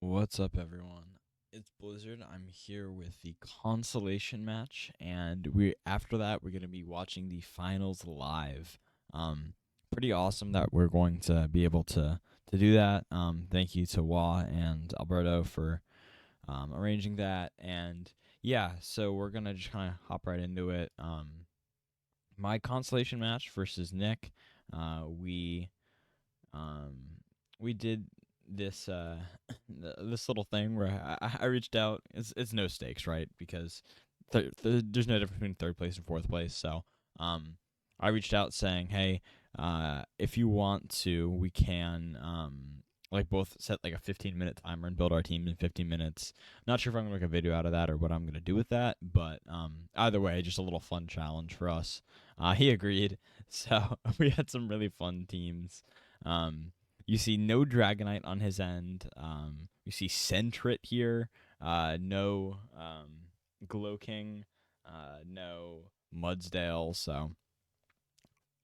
What's up, everyone? It's Blizzard. I'm here with the Consolation match, and after that we're gonna be watching the finals live. Um, Pretty awesome that we're going to be able to do that. Thank you to Wah and Alberto for arranging that, and yeah, so we're gonna just kind of hop right into it. My Consolation match versus Nick. We um, we did this this little thing where I reached out. It's no stakes, right? Because there's no difference between third place and fourth place. So um, I reached out saying, hey, if you want to, we can like both set like a 15-minute timer and build our team in 15 minutes. Not sure if I'm gonna make a video out of that or what I'm gonna do with that, but either way, just a little fun challenge for us. He agreed, so we had some really fun teams. Um, you see no Dragonite on his end. You see Sentret here. No Glow King. No Mudsdale. So,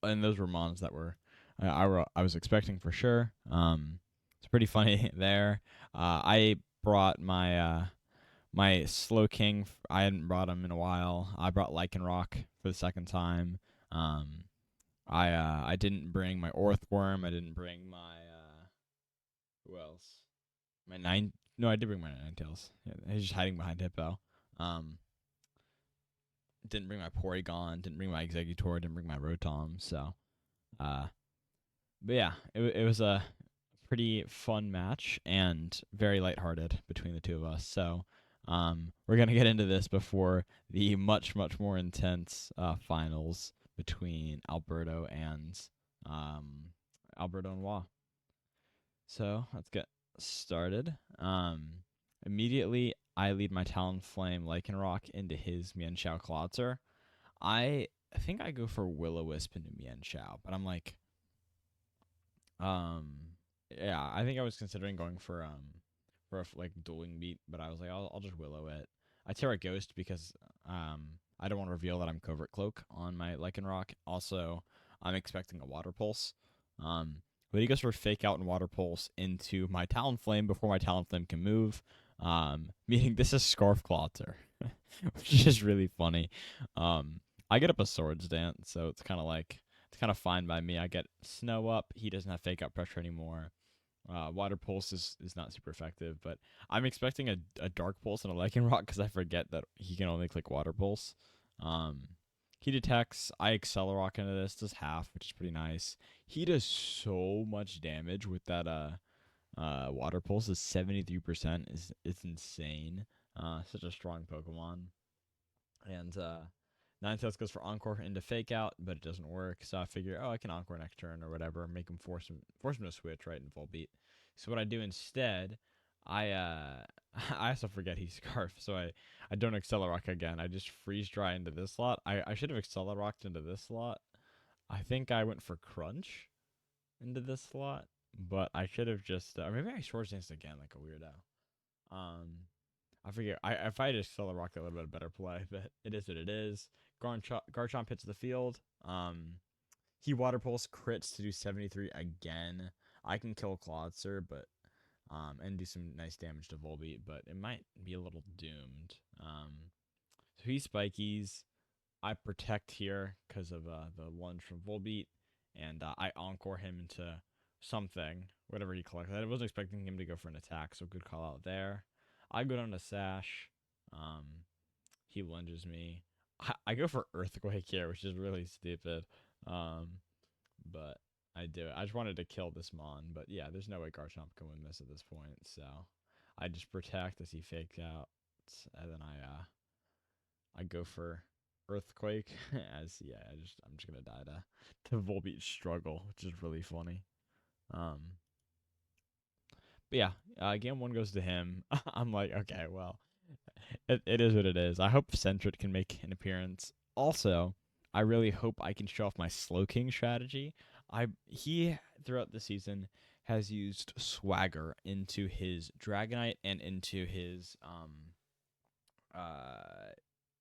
and those were mons that were I was expecting for sure. It's pretty funny there. I brought my Slow King. I hadn't brought him in a while. I brought Lycanroc for the second time. Um, I didn't bring my Orthworm. I didn't bring my who else? My nine. No, I did bring my Ninetales. Yeah, he's just hiding behind Hippo. Um, didn't bring my Porygon. Didn't bring my Exeggutor. Didn't bring my Rotom. So, uh, but yeah, it was a pretty fun match and very lighthearted between the two of us. So, we're gonna get into this before the much more intense finals between um Alberto and Wah. So let's get started. Immediately, I lead my Talonflame Lycanroc into his Mienshao Clawitzer. I think I go for Will-O-Wisp into Mienshao, but I'm like, um, yeah, I think I was considering going for a like dueling beat, but I was like, I'll just Willow it. I Terra Ghost because I don't want to reveal that I'm Covert Cloak on my Lycanroc. Also, I'm expecting a Water Pulse. Um, but he goes for Fake Out and Water Pulse into my Talonflame before my Talonflame can move. Meaning this is Scarf Clawter, which is really funny. I get up a Swords Dance, so it's kind of fine by me. I get Snow up. He doesn't have Fake Out pressure anymore. Water Pulse is not super effective, but I'm expecting a Dark Pulse and a Lycanroc because I forget that he can only click Water Pulse. Um, he detects. I Accelerock into this, does half, which is pretty nice. He does so much damage with that Water Pulse is 73%. It's insane. Such a strong Pokemon. And Ninetales goes for Encore into Fake Out, but it doesn't work. So I figure, I can Encore next turn or whatever, make him force him to switch right in full beat. So what I do instead, I I also forget he's Scarf, so I don't Accelerock again. I just freeze dry into this slot. I should have Accelerocked into this slot. I think I went for Crunch into this slot, but I should have just or maybe I Swords Dance again like a weirdo. Um, I forget. If I just Accelerock, that would have been a better play, but it is what it is. Garchomp hits the field. He Water Pulse crits to do 73 again. I can kill Clawitzer, but and do some nice damage to Volbeat, but it might be a little doomed. So he Spikies. I protect here because of the lunge from Volbeat, and I Encore him into something, whatever he collects. I wasn't expecting him to go for an attack, so good call out there. I go down to Sash. Um, he lunges me. I go for Earthquake here, which is really stupid. Um, but I do it. I just wanted to kill this Mon, but yeah, there's no way Garchomp can win this at this point. So I just protect as he fakes out, and then I go for Earthquake as I'm just gonna die to Volbeat struggle, which is really funny. Um, but yeah, game one goes to him. I'm like, okay, well, it is what it is. I hope Sentret can make an appearance. Also, I really hope I can show off my Slowking strategy. He throughout the season has used Swagger into his Dragonite and uh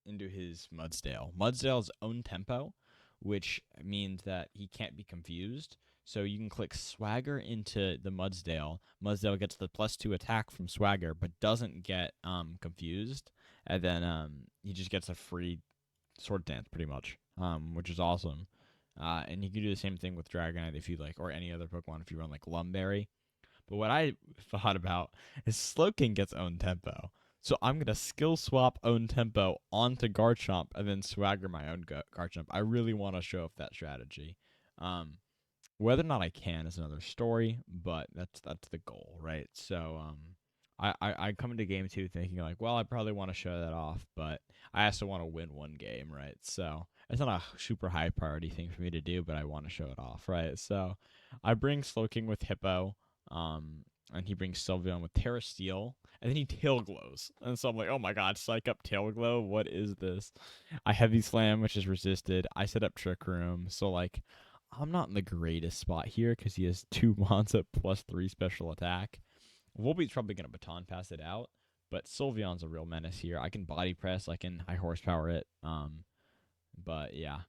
into his Mudsdale. Mudsdale's own tempo, which means that he can't be confused. So you can click Swagger into the Mudsdale. Mudsdale gets the +2 attack from Swagger, but doesn't get confused, and then he just gets a free sword dance pretty much, which is awesome. And you can do the same thing with Dragonite if you like, or any other Pokemon if you run like Lumberry. But what I thought about is Slowking gets own tempo. So I'm gonna skill swap own tempo onto Garchomp and then swagger my own Garchomp. I really want to show off that strategy. Um, whether or not I can is another story, but that's the goal, right? So I come into game two thinking like, well, I probably want to show that off, but I also want to win one game, right? So it's not a super high priority thing for me to do, but I want to show it off, right? So I bring Slowking with Hippo, and he brings Sylveon with Terra Steel, and then he Tail Glows, and so I'm like, oh my god, Psych Up Tail Glow, what is this? I Heavy Slam, which is resisted. I set up Trick Room, so like I'm not in the greatest spot here because he has 2 Mons at +3 special attack. Volbeat's probably going to Baton Pass it out, but Sylveon's a real menace here. I can Body Press, I can High Horsepower it. But yeah,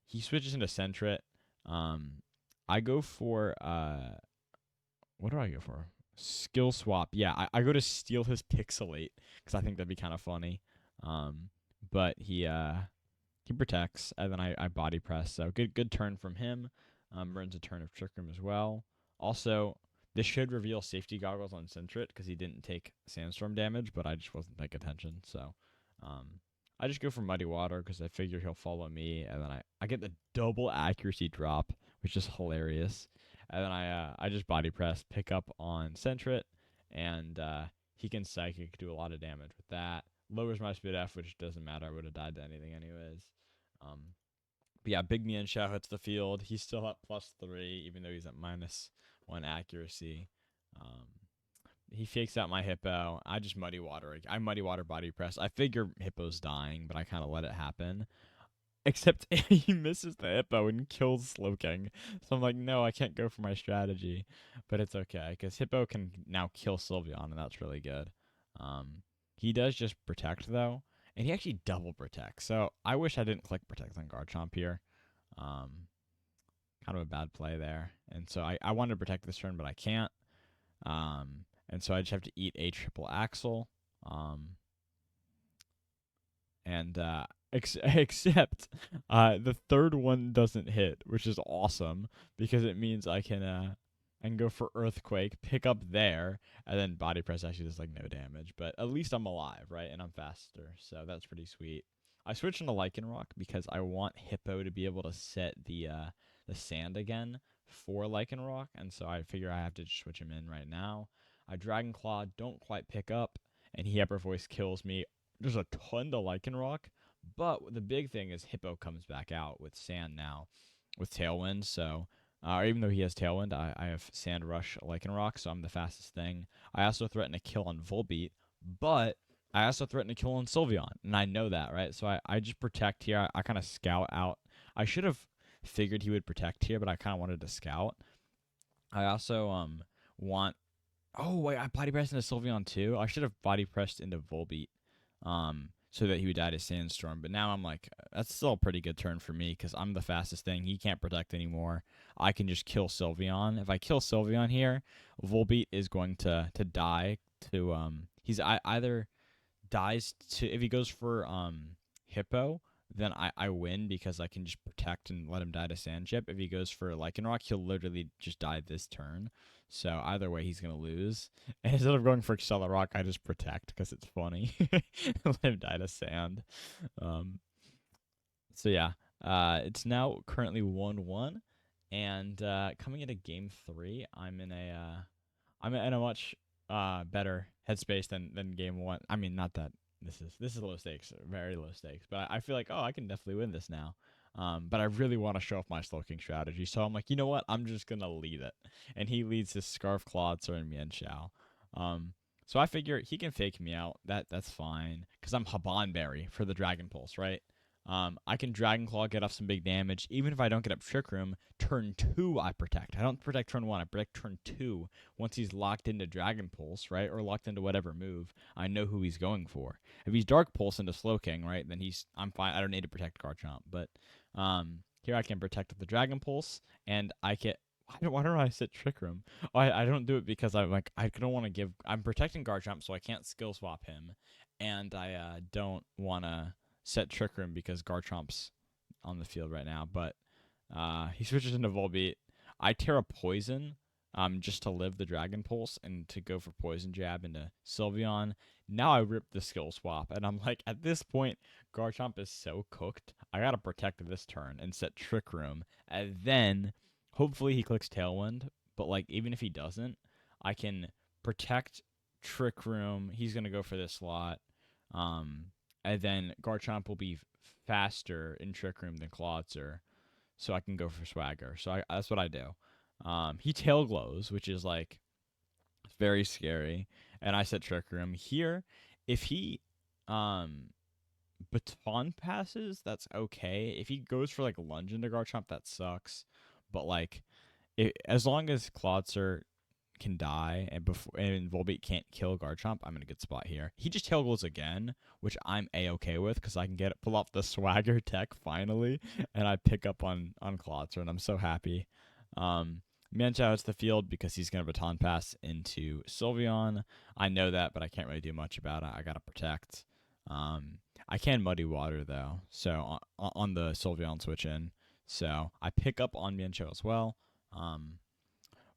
he switches into Sentret. I go for, what do I go for? Skill Swap. Yeah, I go to steal his Pixelate because I think that'd be kind of funny. But he protects, and then I Body Press. So good turn from him. Runs a turn of Trick Room as well. Also, this should reveal Safety Goggles on Sentret because he didn't take Sandstorm damage, but I just wasn't paying attention. So I just go for Muddy Water because I figure he'll follow me, and then I get the double accuracy drop, which is hilarious. And then I just Body Press, pick up on Sentret, and he can Psychic, do a lot of damage with that. Lowers my speed F, which doesn't matter. I would have died to anything anyways. But yeah, Big Mian Shao hits the field. He's still at +3, even though he's at -1 accuracy. He fakes out my Hippo. I just Muddy Water. I Muddy Water Body Press. I figure Hippo's dying, but I kind of let it happen. Except he misses the Hippo and kills Slowking. So I'm like, no, I can't go for my strategy. But it's okay, because Hippo can now kill Sylveon, and that's really good. He does just Protect, though. And he actually double protects. So I wish I didn't click Protect on Garchomp here. Kind of a bad play there. And so I wanted to protect this turn, but I can't. And so I just have to eat a triple Axle. Except the third one doesn't hit, which is awesome because it means I can go for Earthquake, pick up there, and then Body Press actually does like no damage. But at least I'm alive, right? And I'm faster, so that's pretty sweet. I switched into Lycanroc because I want Hippo to be able to set the sand again for Lycanroc, and so I figure I have to switch him in right now. I Dragon Claw, don't quite pick up, and he Hyper Voice kills me. There's a ton to Lycanroc, but the big thing is Hippo comes back out with Sand now, with Tailwind, so even though he has Tailwind, I have Sand Rush Lycanroc, so I'm the fastest thing. I also threaten a kill on Volbeat, but I also threaten to kill on Sylveon, and I know that, right? So I just protect here. I kind of scout out. I should have figured he would protect here, but I kind of wanted to scout. I also want... Oh, wait, I Body Pressed into Sylveon too? I should have Body Pressed into Volbeat so that he would die to Sandstorm. But now I'm like, that's still a pretty good turn for me because I'm the fastest thing. He can't protect anymore. I can just kill Sylveon. If I kill Sylveon here, Volbeat is going to die to... he's either dies to... If he goes for Hippo, then I win because I can just protect and let him die to Sandchip. If he goes for Lycanroc, he'll literally just die this turn. So either way, he's going to lose. And instead of going for Accelerock, I just protect because it's funny. Let him die to Sand. So yeah, it's now currently 1-1. And coming into Game 3, I'm in a much better headspace than Game 1. I mean, not that this is low stakes, very low stakes. But I feel like, I can definitely win this now. But I really want to show off my Slowking strategy. So I'm like, you know what? I'm just going to lead it. And he leads his Scarf Claw, Sword Mian Shao. So I figure he can fake me out. That's fine. Because I'm Habanberry for the Dragon Pulse, right? I can Dragon Claw, get off some big damage. Even if I don't get up Trick Room, turn 2 I protect. I don't protect turn 1, I protect turn 2 once he's locked into Dragon Pulse, right? Or locked into whatever move. I know who he's going for. If he's Dark Pulse into Slowking, right, then I'm fine. I don't need to protect Garchomp. But here I can protect with the Dragon Pulse, and I get why don't I sit Trick Room? I don't do it because I'm like I don't want to give. I'm protecting Garchomp, so I can't skill swap him, and I don't want to set Trick Room because Garchomp's on the field right now. But he switches into Volbeat. I tear a Poison, just to live the Dragon Pulse and to go for Poison Jab into Sylveon. Now I rip the skill swap, and I'm like, at this point, Garchomp is so cooked. I gotta protect this turn and set Trick Room, and then hopefully he clicks Tailwind. But like, even if he doesn't, I can protect Trick Room. He's gonna go for this slot, and then Garchomp will be faster in Trick Room than Clawitzer, so I can go for Swagger. So that's what I do. He Tail Glows, which is like very scary, and I set Trick Room here. If he Baton passes, that's okay. If he goes for like Lunge into Garchomp, that sucks. But like, as long as Clawitzer can die and Volbeat can't kill Garchomp, I'm in a good spot here. He just Tail Glows again, which I'm a-okay with because I can pull off the Swagger tech finally, and I pick up on Clawitzer, and I'm so happy. Manchow hits the field because he's going to Baton Pass into Sylveon. I know that, but I can't really do much about it. I got to protect. I can Muddy Water, though, so on the Sylveon switch in. So I pick up on Manchow as well.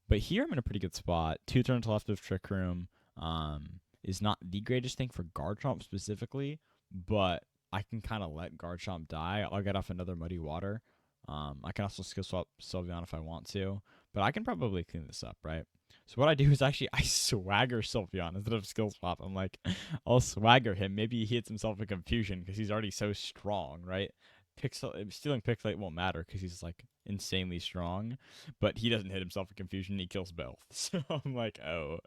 But here I'm in a pretty good spot. 2 turns left of Trick Room is not the greatest thing for Garchomp specifically, but I can kind of let Garchomp die. I'll get off another Muddy Water. I can also skill swap Sylveon if I want to, but I can probably clean this up, right? So what I do is actually I swagger Sylveon instead of skill swap. I'm like, I'll swagger him. Maybe he hits himself in confusion because he's already so strong, right? Stealing Pixelate won't matter because he's like insanely strong, but he doesn't hit himself in confusion. He kills both. So I'm like, oh,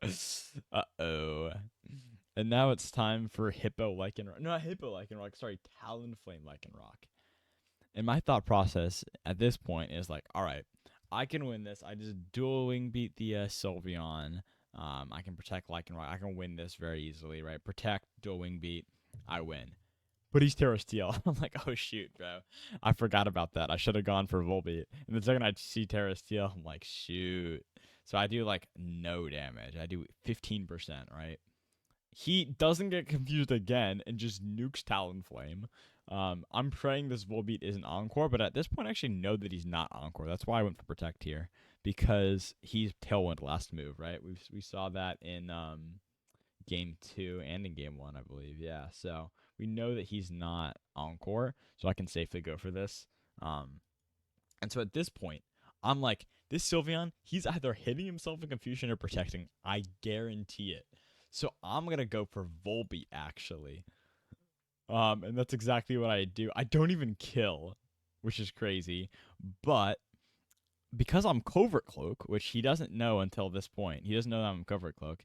And now it's time for Hippo Lycanroc. No, not Hippo Lycanroc. Sorry, Talonflame Lycanroc. And my thought process at this point is like, all right, I can win this. I just dual wing beat the Sylveon. I can protect Lycanroc. I can win this very easily, right? Protect, dual wing beat, I win. But he's Terra Steel. I'm like, oh shoot, bro. I forgot about that. I should have gone for Volbeat. And the second I see Terra Steel, I'm like, shoot. So I do like no damage. I do 15%, right? He doesn't get confused again and just nukes Talonflame. I'm praying this Volbeat isn't Encore, but at this point I actually know that he's not Encore. That's why I went for Protect here. Because he's Tailwind last move, right? We saw that in game 2 and in game 1, I believe. Yeah, so we know that he's not Encore, so I can safely go for this. And so at this point, I'm like, this Sylveon, he's either hitting himself in confusion or protecting. I guarantee it. So I'm going to go for Volbeat, actually. And that's exactly what I do. I don't even kill, which is crazy. But because I'm Covert Cloak, which he doesn't know until this point, he doesn't know that I'm Covert Cloak,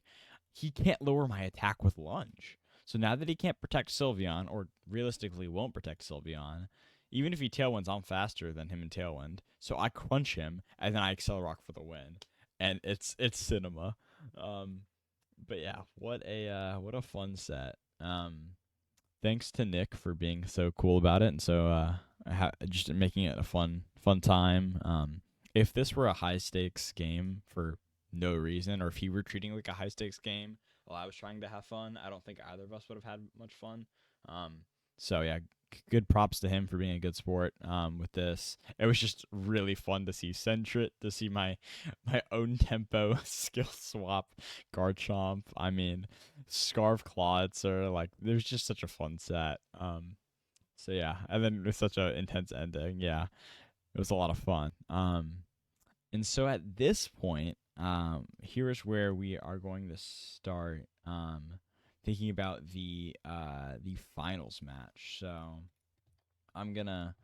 he can't lower my attack with Lunge. So now that he can't protect Sylveon, or realistically won't protect Sylveon, even if he Tailwinds, I'm faster than him in Tailwind. So I crunch him, and then I Accelerock for the win. And it's cinema. But yeah, what a fun set. Thanks to Nick for being so cool about it, and so just making it a fun time. If this were a high stakes game for no reason, or if he were treating it like a high stakes game while I was trying to have fun, I don't think either of us would have had much fun. So yeah, good props to him for being a good sport with this. It was just really fun to see Sentret, to see my own tempo skill swap Garchomp. I mean, Scarf Clawitzer, like there's just such a fun set. So yeah, and then with such an intense ending, yeah, it was a lot of fun. And so at this point, here is where we are going to start thinking about the finals match. So I'm gonna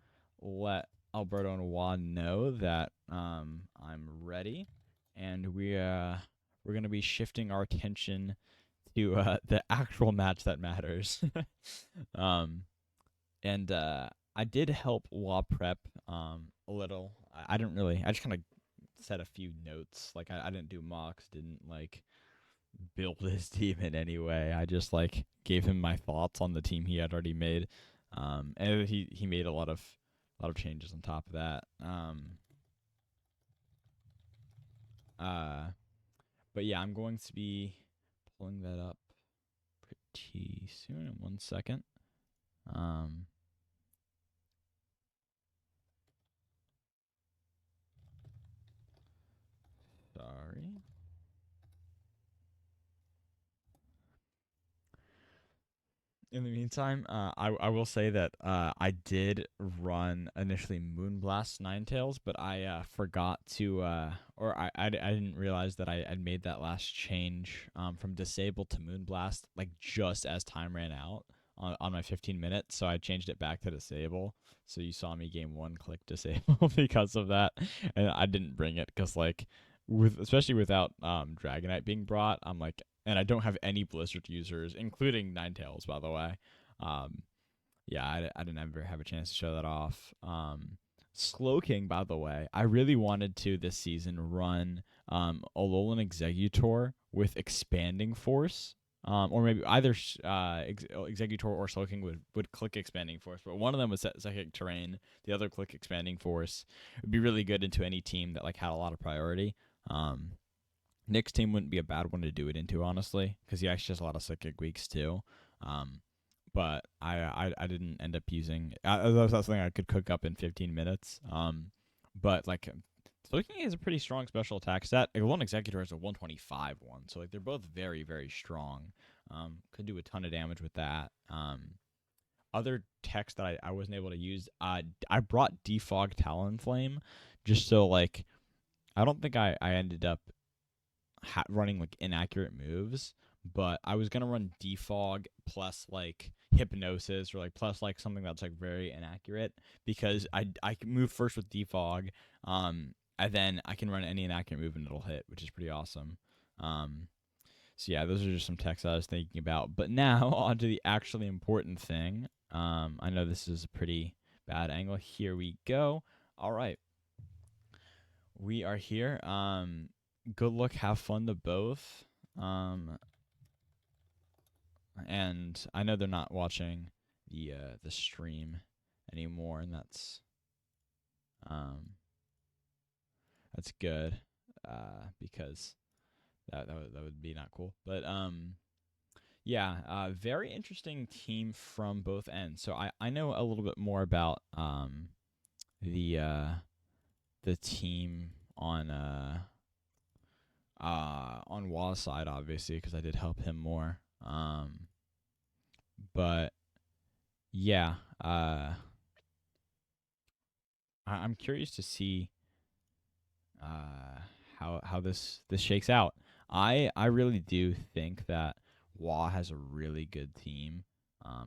let Alberto and Juan know that I'm ready, and we're gonna be shifting our attention to the actual match that matters. And I did help Law prep a little. I didn't really. I just kind of said a few notes. Like I didn't do mocks. Didn't like build his team in any way. I just like gave him my thoughts on the team he had already made. And he made a lot of changes on top of that. But yeah, I'm going to be pulling that up pretty soon. In 1 second. Sorry. In the meantime, I will say that I did run initially Moonblast Ninetales, but I forgot to or I didn't realize that I made that last change from Disable to Moonblast like just as time ran out on my 15 minutes, so I changed it back to Disable. So you saw me game 1 click Disable because of that, and I didn't bring it because like especially without Dragonite being brought, I'm like, and I don't have any Blizzard users, including Ninetales, by the way. Um, yeah, I didn't ever have a chance to show that off. Slowking, by the way, I really wanted to this season run Alolan Executor with Expanding Force. Or maybe either Executor or Slowking would click Expanding Force, but one of them was Psychic Terrain, the other click Expanding Force. It would be really good into any team that like had a lot of priority. Nick's team wouldn't be a bad one to do it into, honestly, because he actually has a lot of psychic weeks too. But I didn't end up using. That was something I could cook up in 15 minutes. But like, Slowking is a pretty strong special attack stat. One Executor is a 125 one, so like they're both very very strong. Could do a ton of damage with that. Other techs that I wasn't able to use. I brought Defog Talonflame, just so like, I don't think I ended up running like inaccurate moves, but I was gonna run Defog plus like Hypnosis or like plus like something that's like very inaccurate, because I can move first with Defog, and then I can run any inaccurate move and it'll hit, which is pretty awesome. So yeah, those are just some techs I was thinking about. But now on to the actually important thing. I know this is a pretty bad angle. Here we go. All right, we are here. Good luck, have fun to both. And I know they're not watching the stream anymore, and that's good, because that would be not cool. But yeah, very interesting team from both ends. So I know a little bit more about the team on Wah's side, obviously, because I did help him more. But yeah, I'm curious to see how this shakes out. I really do think that Wah has a really good team.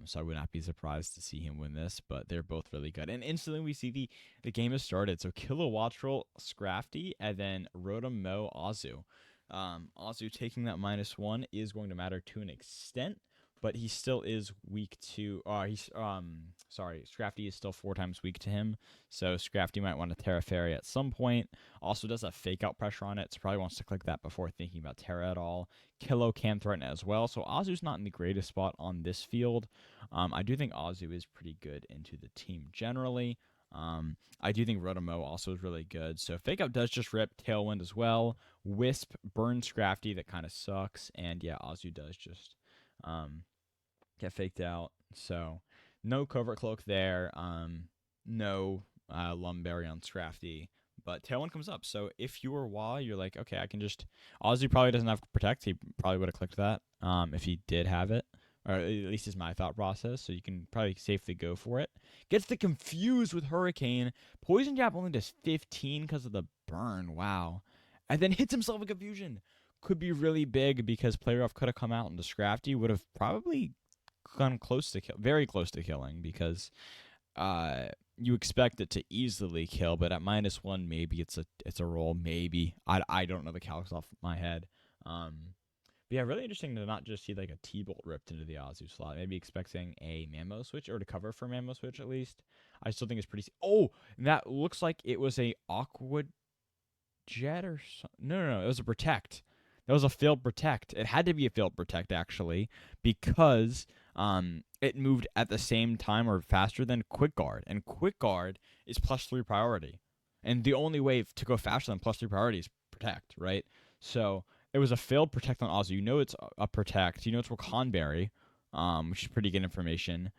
So I would not be surprised to see him win this, but they're both really good. And instantly we see the game has started. So Kilowattrel, Scrafty, and then Rotom, Mo, Azu. Azu taking that -1 is going to matter to an extent, but he still is weak to. Scrafty is still 4 times weak to him, so Scrafty might want to Terra Fairy at some point. Also does have Fake Out pressure on it, so probably wants to click that before thinking about Terra at all. Kilo can threaten it as well, so Azu's not in the greatest spot on this field. I do think Azu is pretty good into the team generally. I do think Rotomo also is really good. So Fake Out does just rip Tailwind as well. Wisp burns Scrafty, that kind of sucks. And yeah, Azu does just get faked out. So no Covert Cloak there. No Lumberry on Scrafty. But Tailwind comes up. So if you were Wah, you're like, okay, I can just. Azu probably doesn't have Protect. He probably would have clicked that if he did have it. Or at least is my thought process, so you can probably safely go for it. Gets the Confuse with Hurricane. Poison Jab only does 15 because of the burn. Wow. And then hits himself with Confusion. Could be really big because Play Rough could have come out and the Scrafty would have probably gone close to very close to killing, because you expect it to easily kill, but at -1 maybe it's a roll, maybe. I don't know the calcs off my head. But yeah, really interesting to not just see like a T-Bolt ripped into the Azu slot. Maybe expecting a Mammo switch, or to cover for Mammo switch at least. I still think it's pretty. Oh, and that looks like it was a Aqua Jet or something. No. It was a Protect. That was a failed Protect. It had to be a failed Protect, actually, because it moved at the same time or faster than Quick Guard. And Quick Guard is +3 priority. And the only way to go faster than +3 priority is protect, right? So it was a failed protect on Azu. You know it's a protect. You know it's Wakanberry, which is pretty good information.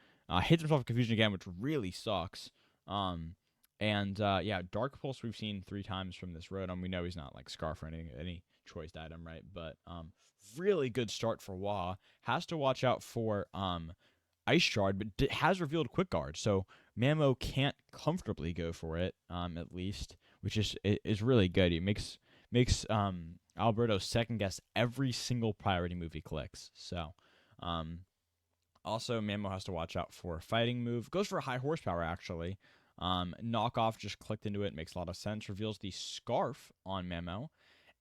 Hits himself with confusion again, which really sucks. Yeah, Dark Pulse we've seen 3 times from this Rotom. We know he's not like Scarf or any choiced item, right? But really good start for Wah. Has to watch out for Ice Shard, but has revealed Quick Guard, so Mamo can't comfortably go for it, at least, which is really good. It makes Alberto second guess every single priority move he clicks. So, also Mamo has to watch out for a fighting move. Goes for a high horsepower actually. Knockoff just clicked into it, makes a lot of sense. Reveals the Scarf on Mamo,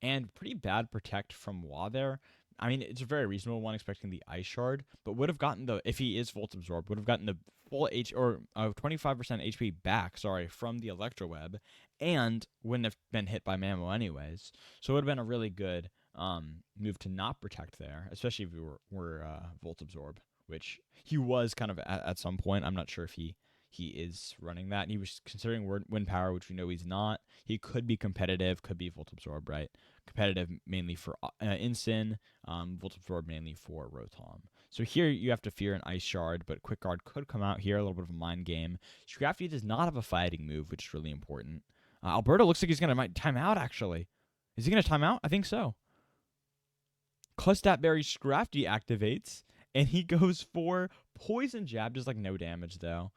and pretty bad protect from Wah there. I mean, it's a very reasonable one, expecting the Ice Shard, but would have gotten if he is Volt Absorb, would have gotten the full 25% HP back, from the Electro Web, and wouldn't have been hit by Mamo anyways. So it would have been a really good move to not protect there, especially if we were Volt Absorb, which he was kind of at some point. I'm not sure if he is running that, and he was considering Wind Power, which we know he's not. He could be competitive, could be Volt Absorb, right? Competitive mainly for Incin, Volt Absorb mainly for Rotom. So here you have to fear an Ice Shard, but Quick Guard could come out here, a little bit of a mind game. Scrafty does not have a fighting move, which is really important. Alberto looks like he's going to time out, actually. Is he going to time out? I think so. Clustat Berry Scrafty activates, and he goes for Poison Jab, just like no damage, though.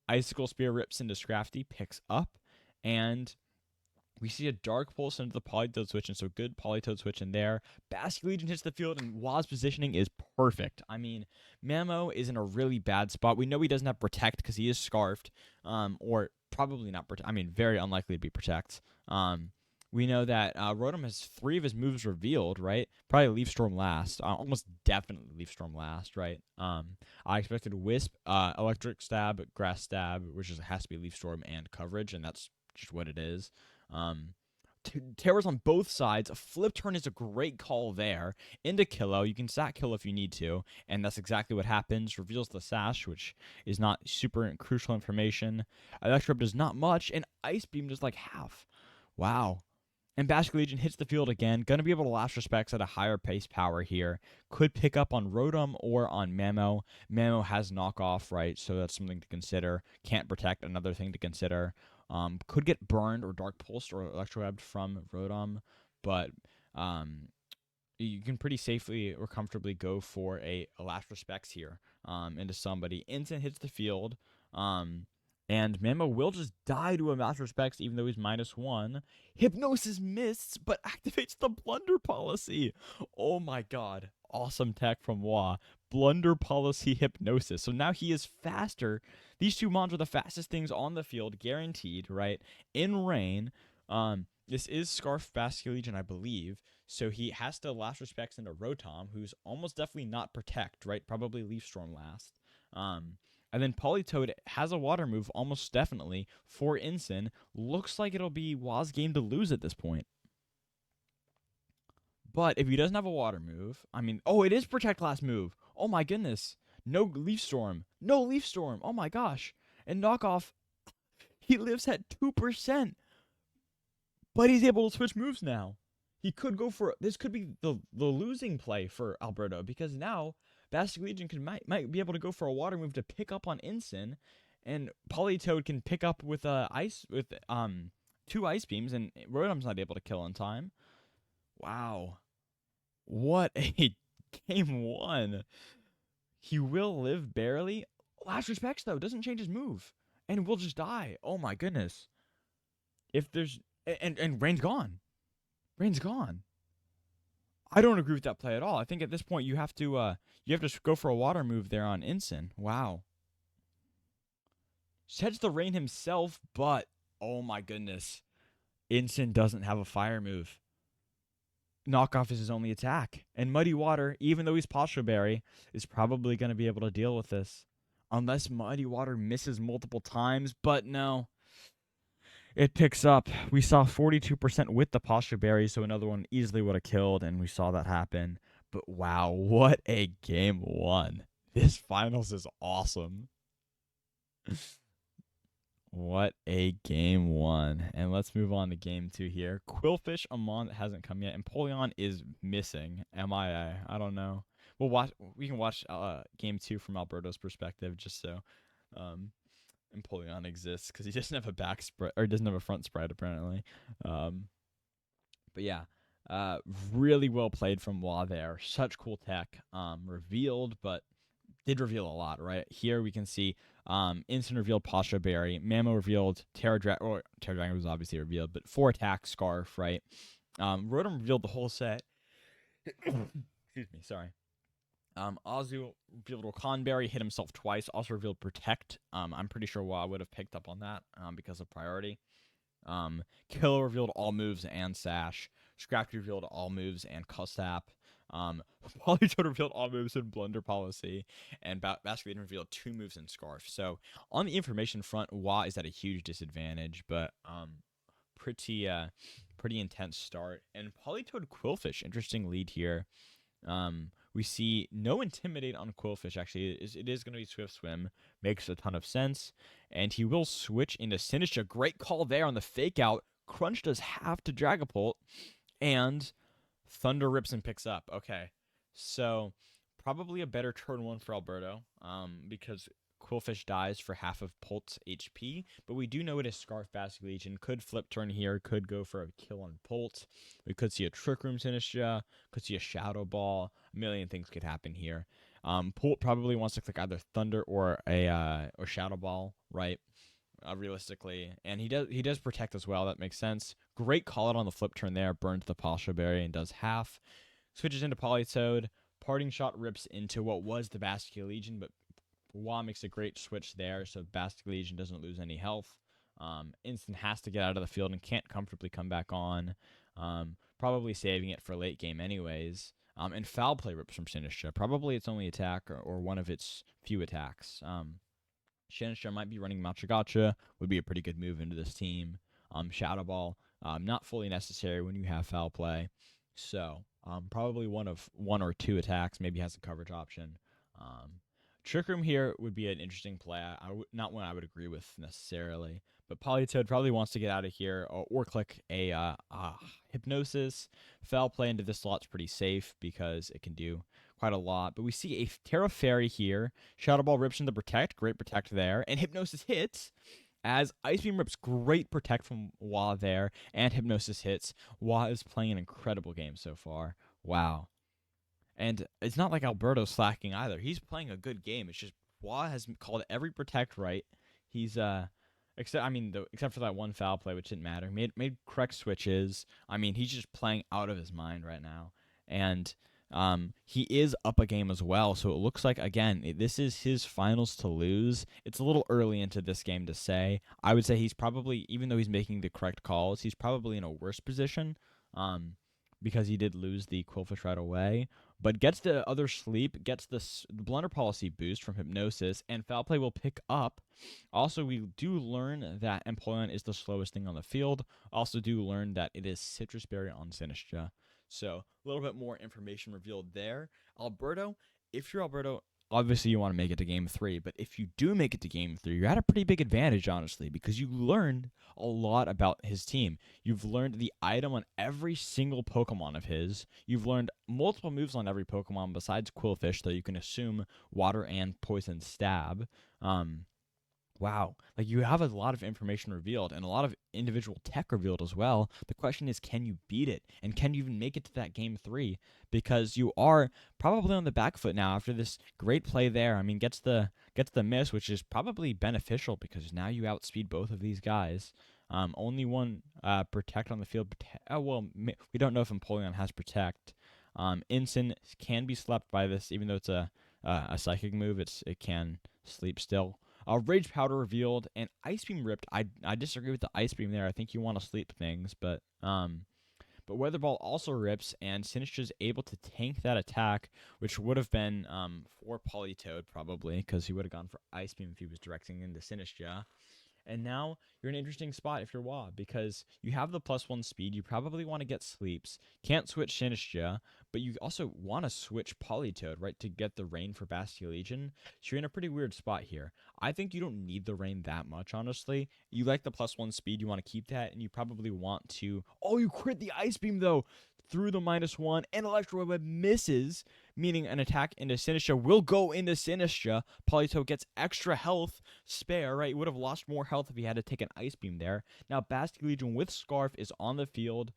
Icicle Spear rips into Scrafty, picks up, and we see a Dark Pulse into the Politoed switch, and so good Politoed switch in there. Basculegion hits the field, and Wah's positioning is perfect. I mean, Mamo is in a really bad spot. We know he doesn't have Protect because he is Scarfed, or probably not Protect. I mean, very unlikely to be Protect. We know that Rotom has 3 of his moves revealed, right? Probably Leaf Storm last. Almost definitely Leaf Storm last, right? I expected Wisp, Electric Stab, Grass Stab, which has to be Leaf Storm and coverage, and that's just what it is. Terrors on both sides. A flip turn is a great call there. Into Killo. You can sack Killo if you need to, and that's exactly what happens. Reveals the Sash, which is not super crucial information. Electro does not much, and Ice Beam does like half. Wow. And Basculegion hits the field again. Going to be able to last respects at a higher pace power here. Could pick up on Rotom or on Mamo. Mamo has knockoff, right? So that's something to consider. Can't protect, another thing to consider. Could get burned or Dark Pulsed or Electrowebbed from Rotom. But you can pretty safely or comfortably go for a last respects here into somebody. Instant hits the field. And Mamo will just die to a Master Specs, even though he's -1. Hypnosis missed, but activates the Blunder Policy. Oh my god. Awesome tech from Wah. Blunder Policy Hypnosis. So now he is faster. These 2 mons are the fastest things on the field, guaranteed, right? In rain. This is Scarf Basculegion, I believe. So he has to last respects into Rotom, who's almost definitely not Protect, right? Probably Leaf Storm last. And then Politoed has a water move, almost definitely, for Incin. Looks like it'll be Wah's game to lose at this point. But if he doesn't have a water move, I mean, oh, it is Protect last move. Oh my goodness. No Leaf Storm. No Leaf Storm. Oh my gosh. And Knockoff, he lives at 2%. But he's able to switch moves now. He could go for, this could be the losing play for Alberto, because now Basculegion might be able to go for a water move to pick up on Incin, and Politoed can pick up with 2 Ice Beams, and Rotom's not able to kill in time. Wow. What a game 1. He will live barely. Last respects, though, doesn't change his move, and will just die. Oh my goodness. If there's... And Rain's gone. Rain's gone. I don't agree with that play at all. I think at this point you have to go for a water move there on Incin. Wow. Sheds the Rain himself, but oh my goodness. Incin doesn't have a fire move. Knockoff is his only attack. And Muddy Water, even though he's Posture Berry, is probably going to be able to deal with this. Unless Muddy Water misses multiple times, but no. It picks up. We saw 42% with the Posture Berry, so another one easily would have killed, and we saw that happen. But wow, what a game 1. This finals is awesome. What a game one. And let's move on to game two here. Quillfish Amon that hasn't come yet. Empoleon is missing. MIA. I don't know. We can watch game two from Alberto's perspective just so um Empoleon exists because he doesn't have a back spread or doesn't have a front spread apparently. Um but yeah. Uh really well played from Wa there. Such cool tech. Revealed, but did reveal a lot, right? Here we can see Instant revealed Pasha Berry, Mamo revealed Terra Dragon was obviously revealed, but 4 attack Scarf, right? Rotom revealed the whole set. Excuse me, sorry. Azu revealed Rakanberry, hit himself twice, also revealed Protect. I'm pretty sure Wa would have picked up on that because of priority. Killer revealed all moves and Sash. Scrappy revealed all moves and Cussap. Polytoad revealed all moves in Blunder Policy, and Basculin revealed 2 moves in Scarf. So on the information front, Wa is at a huge disadvantage, but pretty intense start. And Polytoad Quillfish, interesting lead here. We see no Intimidate on Quillfish. Actually, it is going to be Swift Swim. Makes a ton of sense. And he will switch into Sinistra. Great call there on the fake out. Crunch does have to Dragapult. And Thunder rips and picks up. Okay. So probably a better turn one for Alberto. Because Quillfish dies for half of Pult's HP, but we do know it is Scarf Basket Legion. Could flip turn here, could go for a kill on Pult. We could see a Trick Room Sinistra, could see a Shadow Ball. A million things could happen here. Pult probably wants to click either Thunder or or Shadow Ball, right? Realistically, and he does protect as well. That makes sense. Great call out on the flip turn there. Burns the Pasha Berry and does half. Switches into Politoed. Parting Shot rips into what was the Basket Legion, but Wa makes a great switch there, so Bastic Legion doesn't lose any health. Instant has to get out of the field and can't comfortably come back on. Probably saving it for late game anyways. And Foul Play rips from Sinistra. Probably its only attack or one of its few attacks. Sinistra might be running Machagacha. Would be a pretty good move into this team. Shadow Ball, not fully necessary when you have Foul Play. So probably one or 2 attacks. Maybe has a coverage option. Trick Room here would be an interesting play. Not one I would agree with necessarily. But Politoed probably wants to get out of here or click a Hypnosis. Foul Play into this slot's pretty safe because it can do quite a lot. But we see a Terra Fairy here. Shadow Ball rips into Protect. Great Protect there. And Hypnosis hits as Ice Beam rips. Great Protect from Wa there. And Hypnosis hits. Wa is playing an incredible game so far. Wow. And it's not like Alberto's slacking either. He's playing a good game. It's just Wa has called every protect right. He's except for that one foul play, which didn't matter. Made correct switches. I mean, he's just playing out of his mind right now. And he is up a game as well. So it looks like again, this is his finals to lose. It's a little early into this game to say. I would say he's probably, even though he's making the correct calls, he's probably in a worse position. Because he did lose the Quillfish right away, but gets the other sleep, gets the Blunder Policy boost from Hypnosis, and Foul Play will pick up. Also, we do learn that Empoleon is the slowest thing on the field. Also do learn that it is Citrus Berry on Sinistra. So a little bit more information revealed there. Alberto, if you're Alberto, obviously you want to make it to game 3, but if you do make it to game 3, you're at a pretty big advantage, honestly, because you learned a lot about his team. You've learned the item on every single Pokemon of his. You've learned multiple moves on every Pokemon besides Quillfish, though you can assume Water and Poison Stab. Wow. Like, you have a lot of information revealed and a lot of individual tech revealed as well. The question is, can you beat it? And can you even make it to that game 3? Because you are probably on the back foot now after this great play there. I mean, gets the miss, which is probably beneficial because now you outspeed both of these guys. Only one protect on the field. We don't know if Empoleon has protect. Ensign can be slept by this, even though it's a psychic move. It can sleep still. Rage Powder revealed and Ice Beam ripped. I disagree with the Ice Beam there. I think you want to sleep things, but Weather Ball also rips, and Sinistra's able to tank that attack, which would have been for Politoed probably, because he would have gone for Ice Beam if he was directing into Sinistra. And now you're in an interesting spot if you're Wa, because you have the +1 speed. You probably want to get sleeps. Can't switch Sinistcha, but you also want to switch Politoed, right, to get the Rain for Bastille Legion. So you're in a pretty weird spot here. I think you don't need the Rain that much, honestly. You like the +1 speed. You want to keep that, and you probably want to. Oh, you crit the Ice Beam, though, through the -1, and Electro Web misses, meaning an attack into Sinistcha will go into Sinistcha. Politoed gets extra health spare, right? He would have lost more health if he had to take an Ice Beam there. Now, Bastic Legion with Scarf is on the field.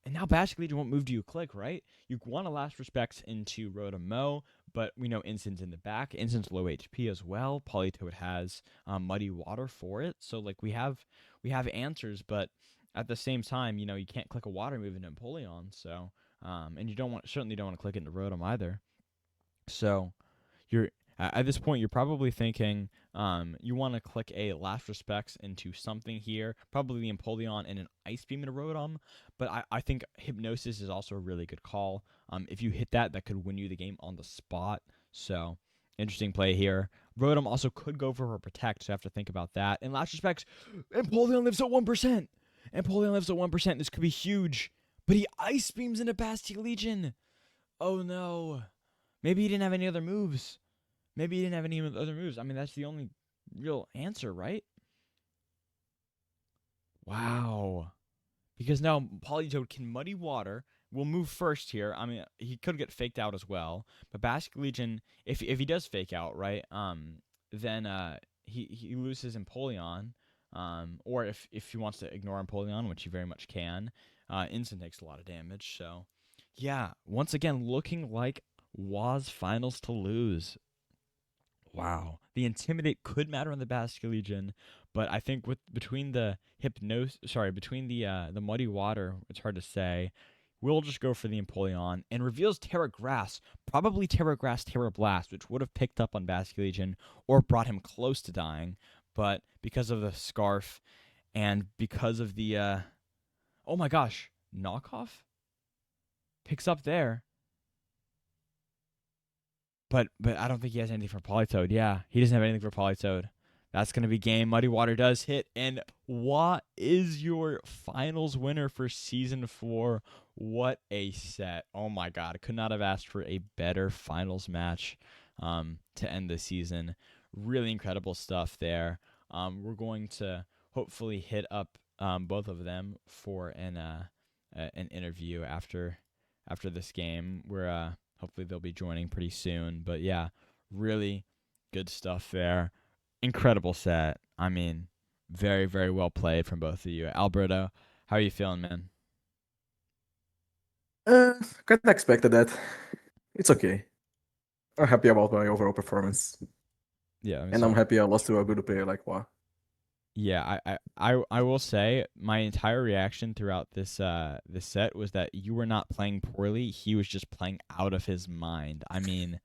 And now Bastic Legion won't move to you click, right? You want to last respects into Rotom-Mow, but we know Instin's in the back. Instin's low HP as well. Politoed has Muddy Water for it. So like we have answers, but at the same time, you can't click a water move into Empoleon. So and you certainly don't want to click into Rotom either. So you're at this point, you're probably thinking you want to click a last respects into something here, probably the Empoleon and an Ice Beam into Rotom. But I think Hypnosis is also a really good call. If you hit that could win you the game on the spot. So interesting play here. Rotom also could go for a Protect, so you have to think about that. And last respects, Empoleon lives at 1%. Empoleon lives at 1%. This could be huge. But he Ice Beams into Bastille Legion. Oh no. Maybe he didn't have any other moves. I mean, that's the only real answer, right? Wow. Because now Politoed can Muddy Water. Will move first here. I mean, he could get faked out as well. But Bastic Legion, if he does fake out, right, then he loses Empoleon. Or if he wants to ignore Empoleon, which he very much can, Instant takes a lot of damage. So, yeah, once again, looking like Wa's finals to lose. Wow. The Intimidate could matter on the Basket Legion, but I think between the Muddy Water, it's hard to say. We'll just go for the Empoleon and reveals Terra Grass, probably Terra Grass, Terra Blast, which would have picked up on Basket Legion or brought him close to dying, but because of the Scarf and because of the oh my gosh, knockoff picks up there. But I don't think he has anything for Politoed. Yeah, he doesn't have anything for Politoed. That's going to be game. Muddy Water does hit. And what is your finals winner for Season 4? What a set. Oh, my God. I could not have asked for a better finals match to end the season. Really incredible stuff there. We're going to hopefully hit up both of them for an interview after this game. Hopefully they'll be joining pretty soon. But yeah, really good stuff there. Incredible set. I mean, very, very well played from both of you. Alberto, how are you feeling, man? Kind of expected that. It's okay. I'm happy about my overall performance. Yeah, I mean, And I'm happy I lost to a good player like Wa. Yeah, I will say my entire reaction throughout this set was that you were not playing poorly. He was just playing out of his mind. I mean,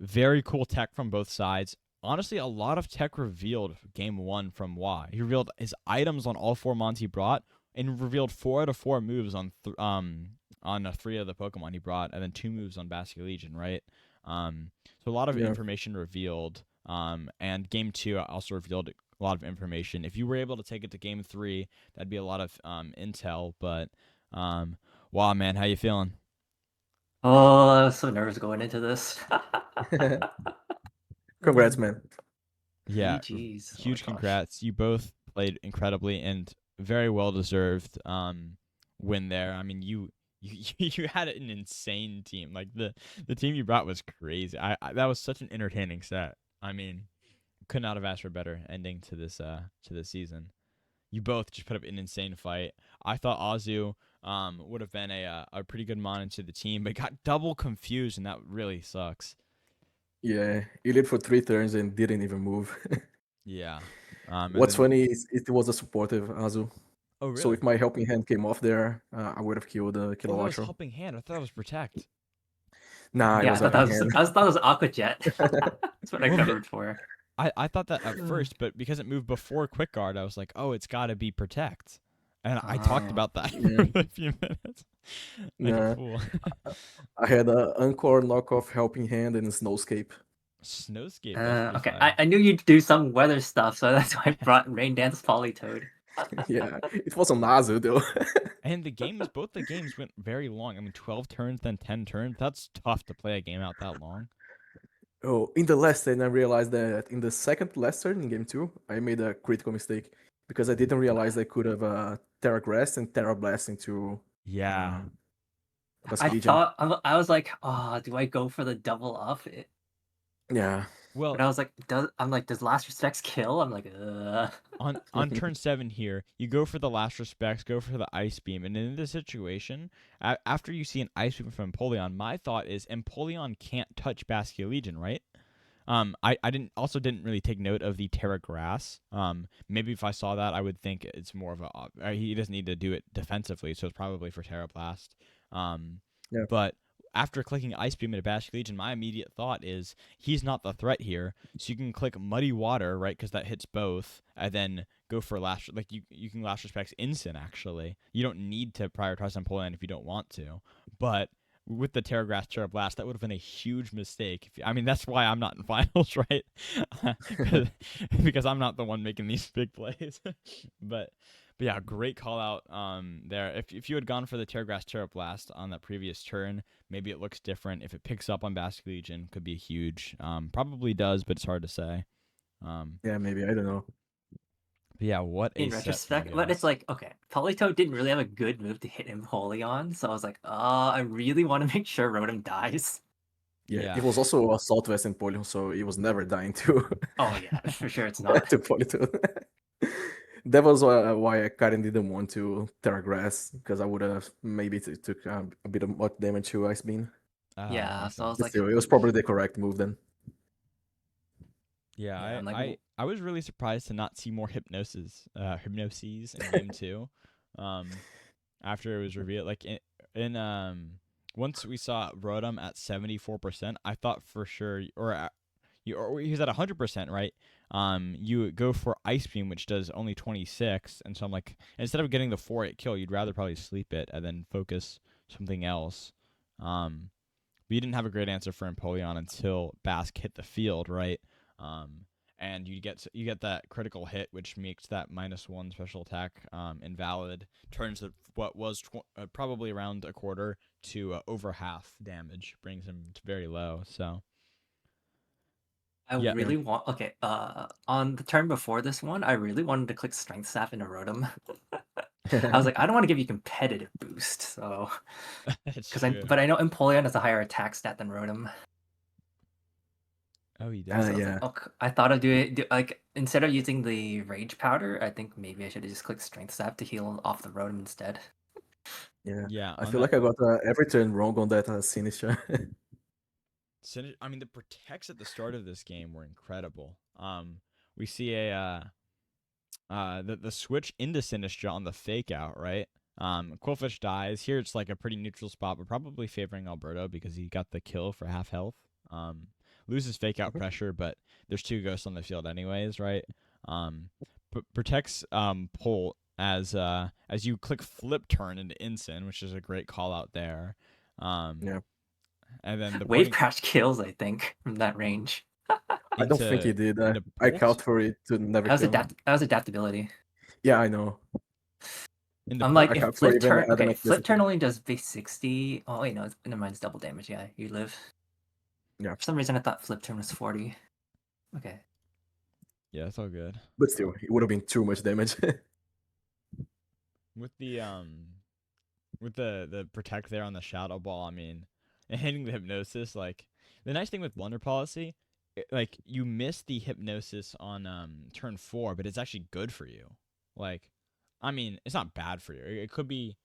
very cool tech from both sides. Honestly, a lot of tech revealed game 1 from Wa. He revealed his items on all 4 mons he brought, and revealed 4 out of 4 moves on 3 of the Pokemon he brought, and then 2 moves on Basket Legion, right? So a lot of information revealed. And game 2 also revealed a lot of information. If you were able to take it to game 3, that'd be a lot of intel. But wow, man, how you feeling? Oh, I was so nervous going into this. Congrats, man. Yeah, GG's. huge Oh my gosh. congrats. You both played incredibly and very well deserved win there. I mean, you had an insane team. Like the team you brought was crazy. I that was such an entertaining set. I mean, could not have asked for a better ending to this season. You both just put up an insane fight. I thought Azu would have been a pretty good mon into the team, but got double confused, and that really sucks. Yeah, he lived for 3 turns and didn't even move. Yeah. What's funny is it was a supportive Azu. Oh, really? So if my helping hand came off there, I would have killed that was Kilowattrel. helping hand. I thought it was protect. Nah, it Yeah, I was thought helping hand. that was Aqua Jet. That's what I Well, covered for. I thought that at first, but because it moved before Quick Guard, I was like, oh, it's got to be protect. And I talked about that for a few minutes. Like a Nah. fool. I had a Encore knockoff helping hand and Snowscape. Snowscape, that's pretty Okay, fire. I knew you'd do some weather stuff, so that's why I brought Rain Dance Polytoad. Yeah, it was on Nazu though. And both the games went very long. I mean, 12 turns, then 10 turns. That's tough to play a game out that long. Oh, in the last turn, I realized that in the second last turn in game 2, I made a critical mistake because I didn't realize I could have Terra Grass and Terra Blast into Yeah. uh, Basilidian. I was like, oh, do I go for the double up? Yeah. But Well, I was like, does Last Respects kill? I'm like, on turn 7 here, you go for the last respects, go for the ice beam, and in this situation, after you see an ice beam from Empoleon, my thought is Empoleon can't touch Baskia Legion, right? I didn't really take note of the Terra Grass. Maybe if I saw that, I would think it's more of he doesn't need to do it defensively, so it's probably for Terra Blast. Yeah. But after clicking Ice Beam into Bastion Legion, my immediate thought is he's not the threat here, so you can click Muddy Water, right, because that hits both, and then go for last. Like you can last respects instant. Actually, you don't need to prioritize on Poland if you don't want to, but with the Terra Grass, Terra Blast, that would have been a huge mistake. I mean, that's why I'm not in finals, right? Because I'm not the one making these big plays. but yeah, great call out there. If you had gone for the Terra Grass, Terra Blast on that previous turn, maybe it looks different. If it picks up on Basque Legion, could be huge. Probably does, but it's hard to say. Yeah, maybe. I don't know. But yeah, what a in set from the retrospect, but it's guys. like, okay, Politoed didn't really have a good move to hit Empoleon, so I was like, I really want to make sure Rotom dies. Yeah, Yeah. it was also Assault Vest and Polion, so it was never dying to Oh yeah, for sure it's not. to Politoed. That was why I kind of didn't want to Terra Grass, because I would have maybe took a bit of much damage to Ice Beam. That Yeah, makes so I was But sense. like, still, it was probably the correct move then. Yeah, yeah, I'm like, I was really surprised to not see more hypnoses in game 2. After it was revealed, like in once we saw Rotom at 74%, I thought for sure, or he was at 100%, right? You go for Ice Beam, which does only 26, and so I'm like, instead of getting the 4-8 kill, you'd rather probably sleep it and then focus something else. But you didn't have a great answer for Empoleon until Basque hit the field, right? Um, and you get that critical hit, which makes that -1 special attack invalid. Turns what was probably around a quarter to over half damage, brings him to very low. So I yeah, Yeah. really want, okay, on the turn before this one, I really wanted to click Strength Staff into Rotom. I was like, I don't want to give you competitive boost, so that's true. but I know Empoleon has a higher attack stat than Rotom. Oh, he So I does. was like, Yeah. okay, I thought I'd like instead of using the Rage Powder, I think maybe I should have just clicked Strength Staff to heal off the Rotom instead. Yeah. Yeah, I on feel that. like I got every turn wrong on that Sinistra. I mean, the protects at the start of this game were incredible. We see the switch into Sinistra on the fake out, right? Quillfish dies. Here it's like a pretty neutral spot, but probably favoring Alberto because he got the kill for half health. Loses fake out pressure, but there's 2 ghosts on the field anyways, right? Protects pull as you click flip turn into Ensign, which is a great call out there. Yeah. And then the Wave pointing Crash kills, I think, from that range. I don't think he into did. into I Bolt count for it to never That was kill. adaptability. Yeah, I know. into I'm Bolt. like, I if count for flip even turn, okay, Adamant flip turn Discipline. only does base 60. Oh wait, no, never mind, it's double damage. Yeah, you live. Yeah. For some reason, I thought flip turn was 40. Okay. Yeah, it's all good. But still, it would have been too much damage. With the protect there on the shadow ball, I mean, and hitting the hypnosis, like the nice thing with blunder policy, like you miss the hypnosis on turn 4, but it's actually good for you. Like, I mean, it's not bad for you. It could be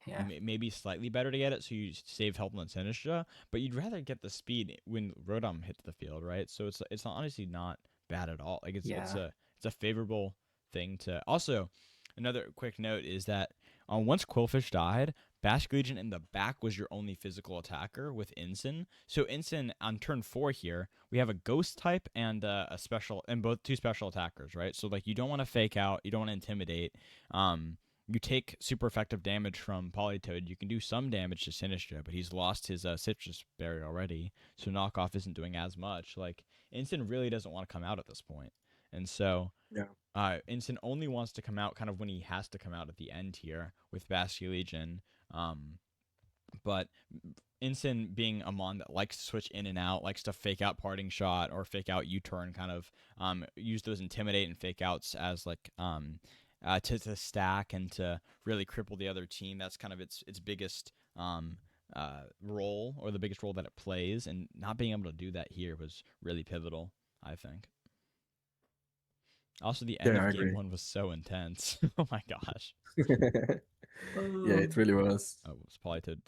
Yeah. maybe slightly better to get it, so you save health on Sinistra, but you'd rather get the speed when Rotom hits the field, right? So it's honestly not bad at all. Like Yeah. it's a favorable thing to. Also, another quick note is that once Quillfish died, Basque Legion in the back was your only physical attacker with Ensign. So Ensign on turn 4 here, we have a ghost type and a special, and both 2 special attackers, right? So like you don't want to fake out, you don't want to intimidate. you take super effective damage from Politoed, you can do some damage to Sinistcha, but he's lost his Citrus Berry already, so knockoff isn't doing as much. Like, Instant really doesn't want to come out at this point. And so Yeah. Instant only wants to come out kind of when he has to come out at the end here with Basculegion. But Instant being a mon that likes to switch in and out, likes to fake out parting shot or fake out U-turn, kind of use those intimidate and fake outs as like to stack and to really cripple the other team. That's kind of its biggest role, or the biggest role that it plays, and not being able to do that here was really pivotal, I think. Also, the end Yeah, I of agree. game 1 was so intense. Oh my gosh. Yeah, it really was. Oh, it's Politoed.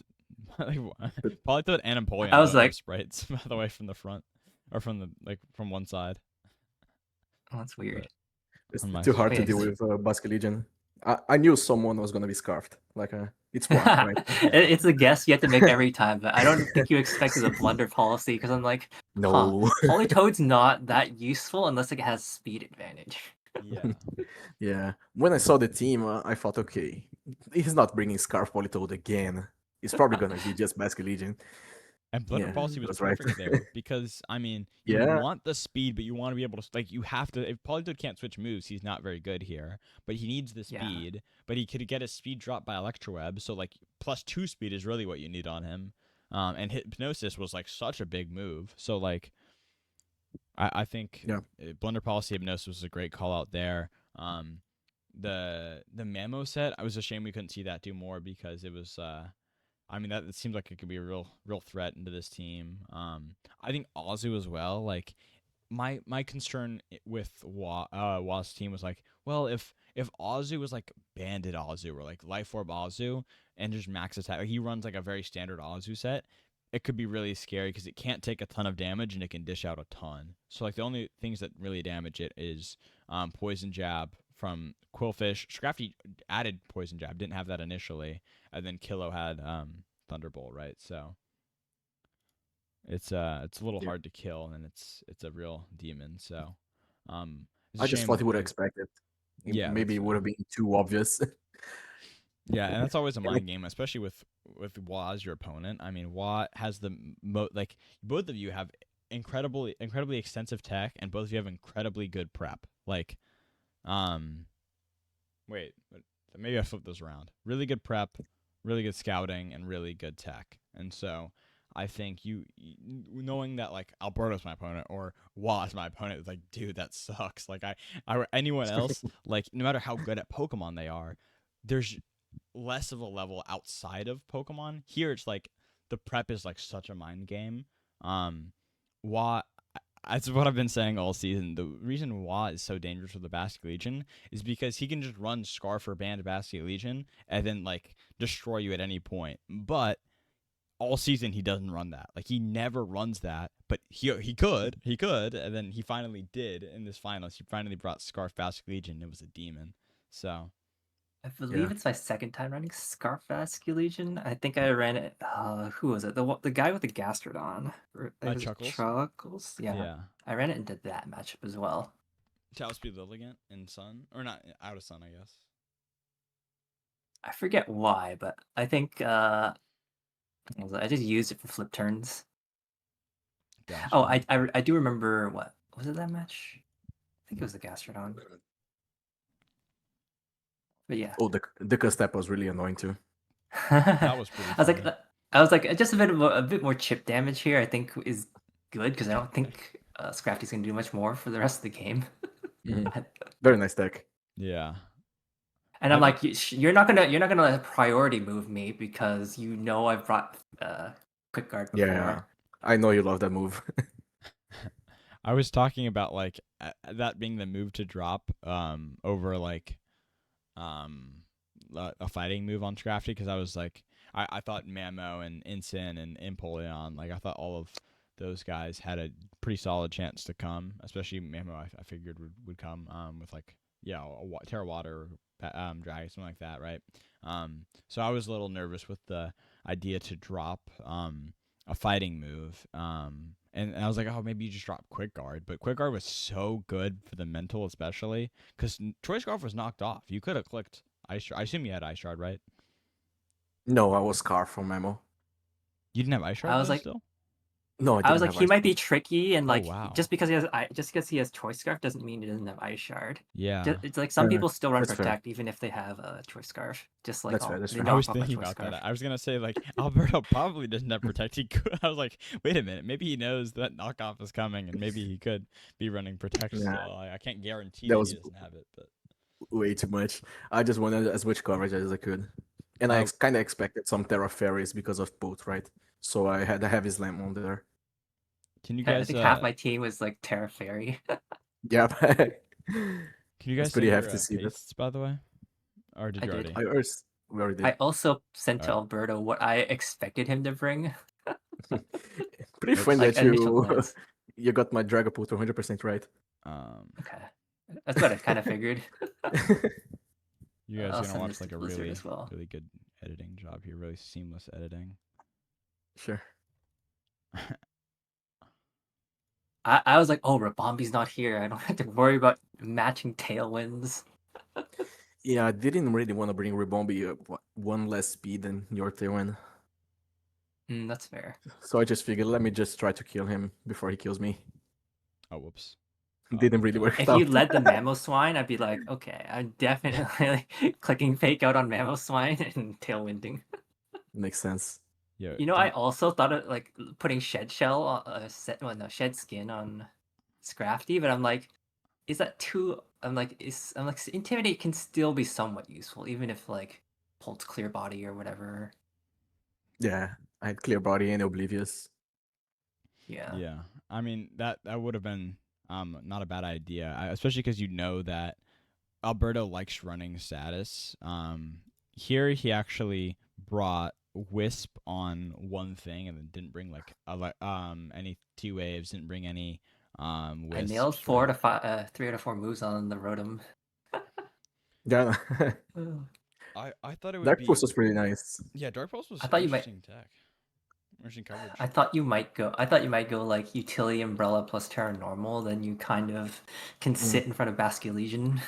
Politoed and Empoleon I was both have like, sprites, by the way, from the front. Or from the from one side. oh, that's weird. It's On my too hard to Okay, deal so- with Basculegion. I knew someone was gonna be scarfed. Like, it's one, right? It's a guess you have to make every time, but I don't think you expected a blunder policy because I'm like, No. Politoed's not that useful unless it has speed advantage. Yeah. Yeah. When I saw the team, I thought, okay, he's not bringing Scarf Politoed again. He's probably gonna be just Basculegion. And Blunder Yeah, Policy was that's right. perfect there because, I mean, you Yeah. want the speed, but you want to be able to, like, you have to. If Politoed can't switch moves, he's not very good here. But he needs the Yeah. speed, but he could get his speed dropped by Electroweb, so, like, +2 speed is really what you need on him. And Hypnosis was, like, such a big move. So, like, I think Yeah. Blunder Policy Hypnosis was a great call out there. The Mamo set, I was ashamed we couldn't see that do more because it was. I mean, that it seems like it could be a real threat into this team. I think Azu as well. Like, my concern with Wa's team was like, well, if Azu was like Bandit Azu or like Life Orb Azu and just max attack, like he runs like a very standard Azu set, it could be really scary because it can't take a ton of damage and it can dish out a ton. So like the only things that really damage it is Poison Jab from Quillfish. Scrafty added Poison Jab, didn't have that initially, and then Kilo had Thunderbolt, right? So it's a little Yeah. hard to kill, and it's a real demon. So it's a I just shame, thought he would have like, expected. yeah, Maybe that's it would fair. have been too obvious. Yeah, and that's always a And mind game, especially with Wa as your opponent. I mean, Wa has the like both of you have incredibly extensive tech, and both of you have incredibly good prep. Like, wait, maybe I flipped those around. Really good prep, really good scouting, and really good tech. And so I think you knowing that like Alberto's my opponent or Wa is my opponent is like, dude, that sucks. Like anyone else, like no matter how good at Pokemon they are, there's less of a level outside of Pokemon. Here it's like the prep is like such a mind game. Wa That's what I've been saying all season. The reason Wa is so dangerous with the Basculegion is because he can just run Scarf or Band Basculegion and then like destroy you at any point. But all season he doesn't run that. Like he never runs that, but he could, and then he finally did in this finals. He finally brought Scarf Basculegion. It was a demon. So I believe Yeah. it's my second time running Scarf Vasculation. I think I ran it. Who was it? The guy with the Gastrodon. Was it Chuckles. Chuckles? Yeah. Yeah. I ran it into that matchup as well. Speed Lilligant in Sun, or not out of Sun, I guess. I forget why, but I think I just used it for flip turns. Gotcha. Oh, I do remember what was it that match? I think it was the Gastrodon. But yeah. Oh, the step was really annoying too. That was pretty funny. I was like, just a bit more chip damage here. I think is good because I don't think Scrafty's gonna do much more for the rest of the game. Very nice deck. Yeah. And I'm like, you're not gonna priority move me because you know I've brought quick guard before. Yeah, I know you love that move. I was talking about like that being the move to drop over like a fighting move on Scrafty because I was like I thought Mamo and Incin and Empoleon, like I thought all of those guys had a pretty solid chance to come, especially Mamo. I figured would come with like a Terra Water Drag, something like that, right? So I was a little nervous with the idea to drop a fighting move. And I was like, oh, maybe you just drop Quick Guard. But Quick Guard was so good for the mental, especially because Choice Scarf was knocked off. You could have clicked Ice Shard? I assume you had Ice Shard, right? No, I was Scar from Memo. You didn't have Ice I Shard was though, like, still? No, I I was didn't like, have he Ice might be Shard. tricky, and Oh like wow. just because he has Choice Scarf doesn't mean he doesn't have Ice Shard. Yeah. It's like some people still run That's fair. Protect even if they have a Choice Scarf, just like That's fair. That's they fair. I was knock off a thinking Choice about that. Scarf. I was gonna say like Alberto probably doesn't have Protect. He could. I was like, wait a minute, maybe he knows that knockoff is coming, and maybe he could be running Protect Yeah, still. I can't guarantee that that he was doesn't have it, but way too much. I just wanted as much coverage as I could, and I uh, kind of expected some Terra Fairies because of both, right? So I had a heavy slam on there. can you I guys think half my team was like Terra Fairy. Yeah, can you it's guys pretty send happy your to see that. pastes by the way, or did I you did. already? We already I did. also sent to Alright. Alberto what I expected him to bring. Pretty funny Like that initial you glance. you got my Dragapult 100% right. Okay, that's what I kind of figured. You guys I'll gonna send watch this to like a Blizzard really as well. really good editing job here, really seamless editing. Sure. I was like, oh, Rabombi's not here. I don't have to worry about matching tailwinds. Yeah, I didn't really want to bring Ribombi one less speed than your Tailwind. That's fair. So I just figured, let me just try to kill him before he kills me. Oh whoops. Didn't Good really dodge. work If out. you led the Mamoswine, I'd be like, okay, I'm definitely clicking fake out on Mamoswine and tailwinding. Makes sense. Yeah. You know, I also thought of like putting Shed Shell, Shed Skin on Scrafty, but I'm like, is that too? I'm like, Intimidate can still be somewhat useful, even if like Pulse Clear Body or whatever. Yeah, I had Clear Body and Oblivious. Yeah. Yeah. I mean that would have been not a bad idea, especially because you know that Alberto likes running status. Here he actually brought Wisp on one thing and then didn't bring like any T waves, didn't bring any I wisps. nailed 3 out of 4 moves on the Rotom. Yeah, I thought it would Dark be Pulse was pretty nice. yeah. Dark Pulse was I thought you might. interesting tech, interesting coverage. I thought you might go like Utility Umbrella plus Terra Normal, then you kind of can sit in front of Basculegion.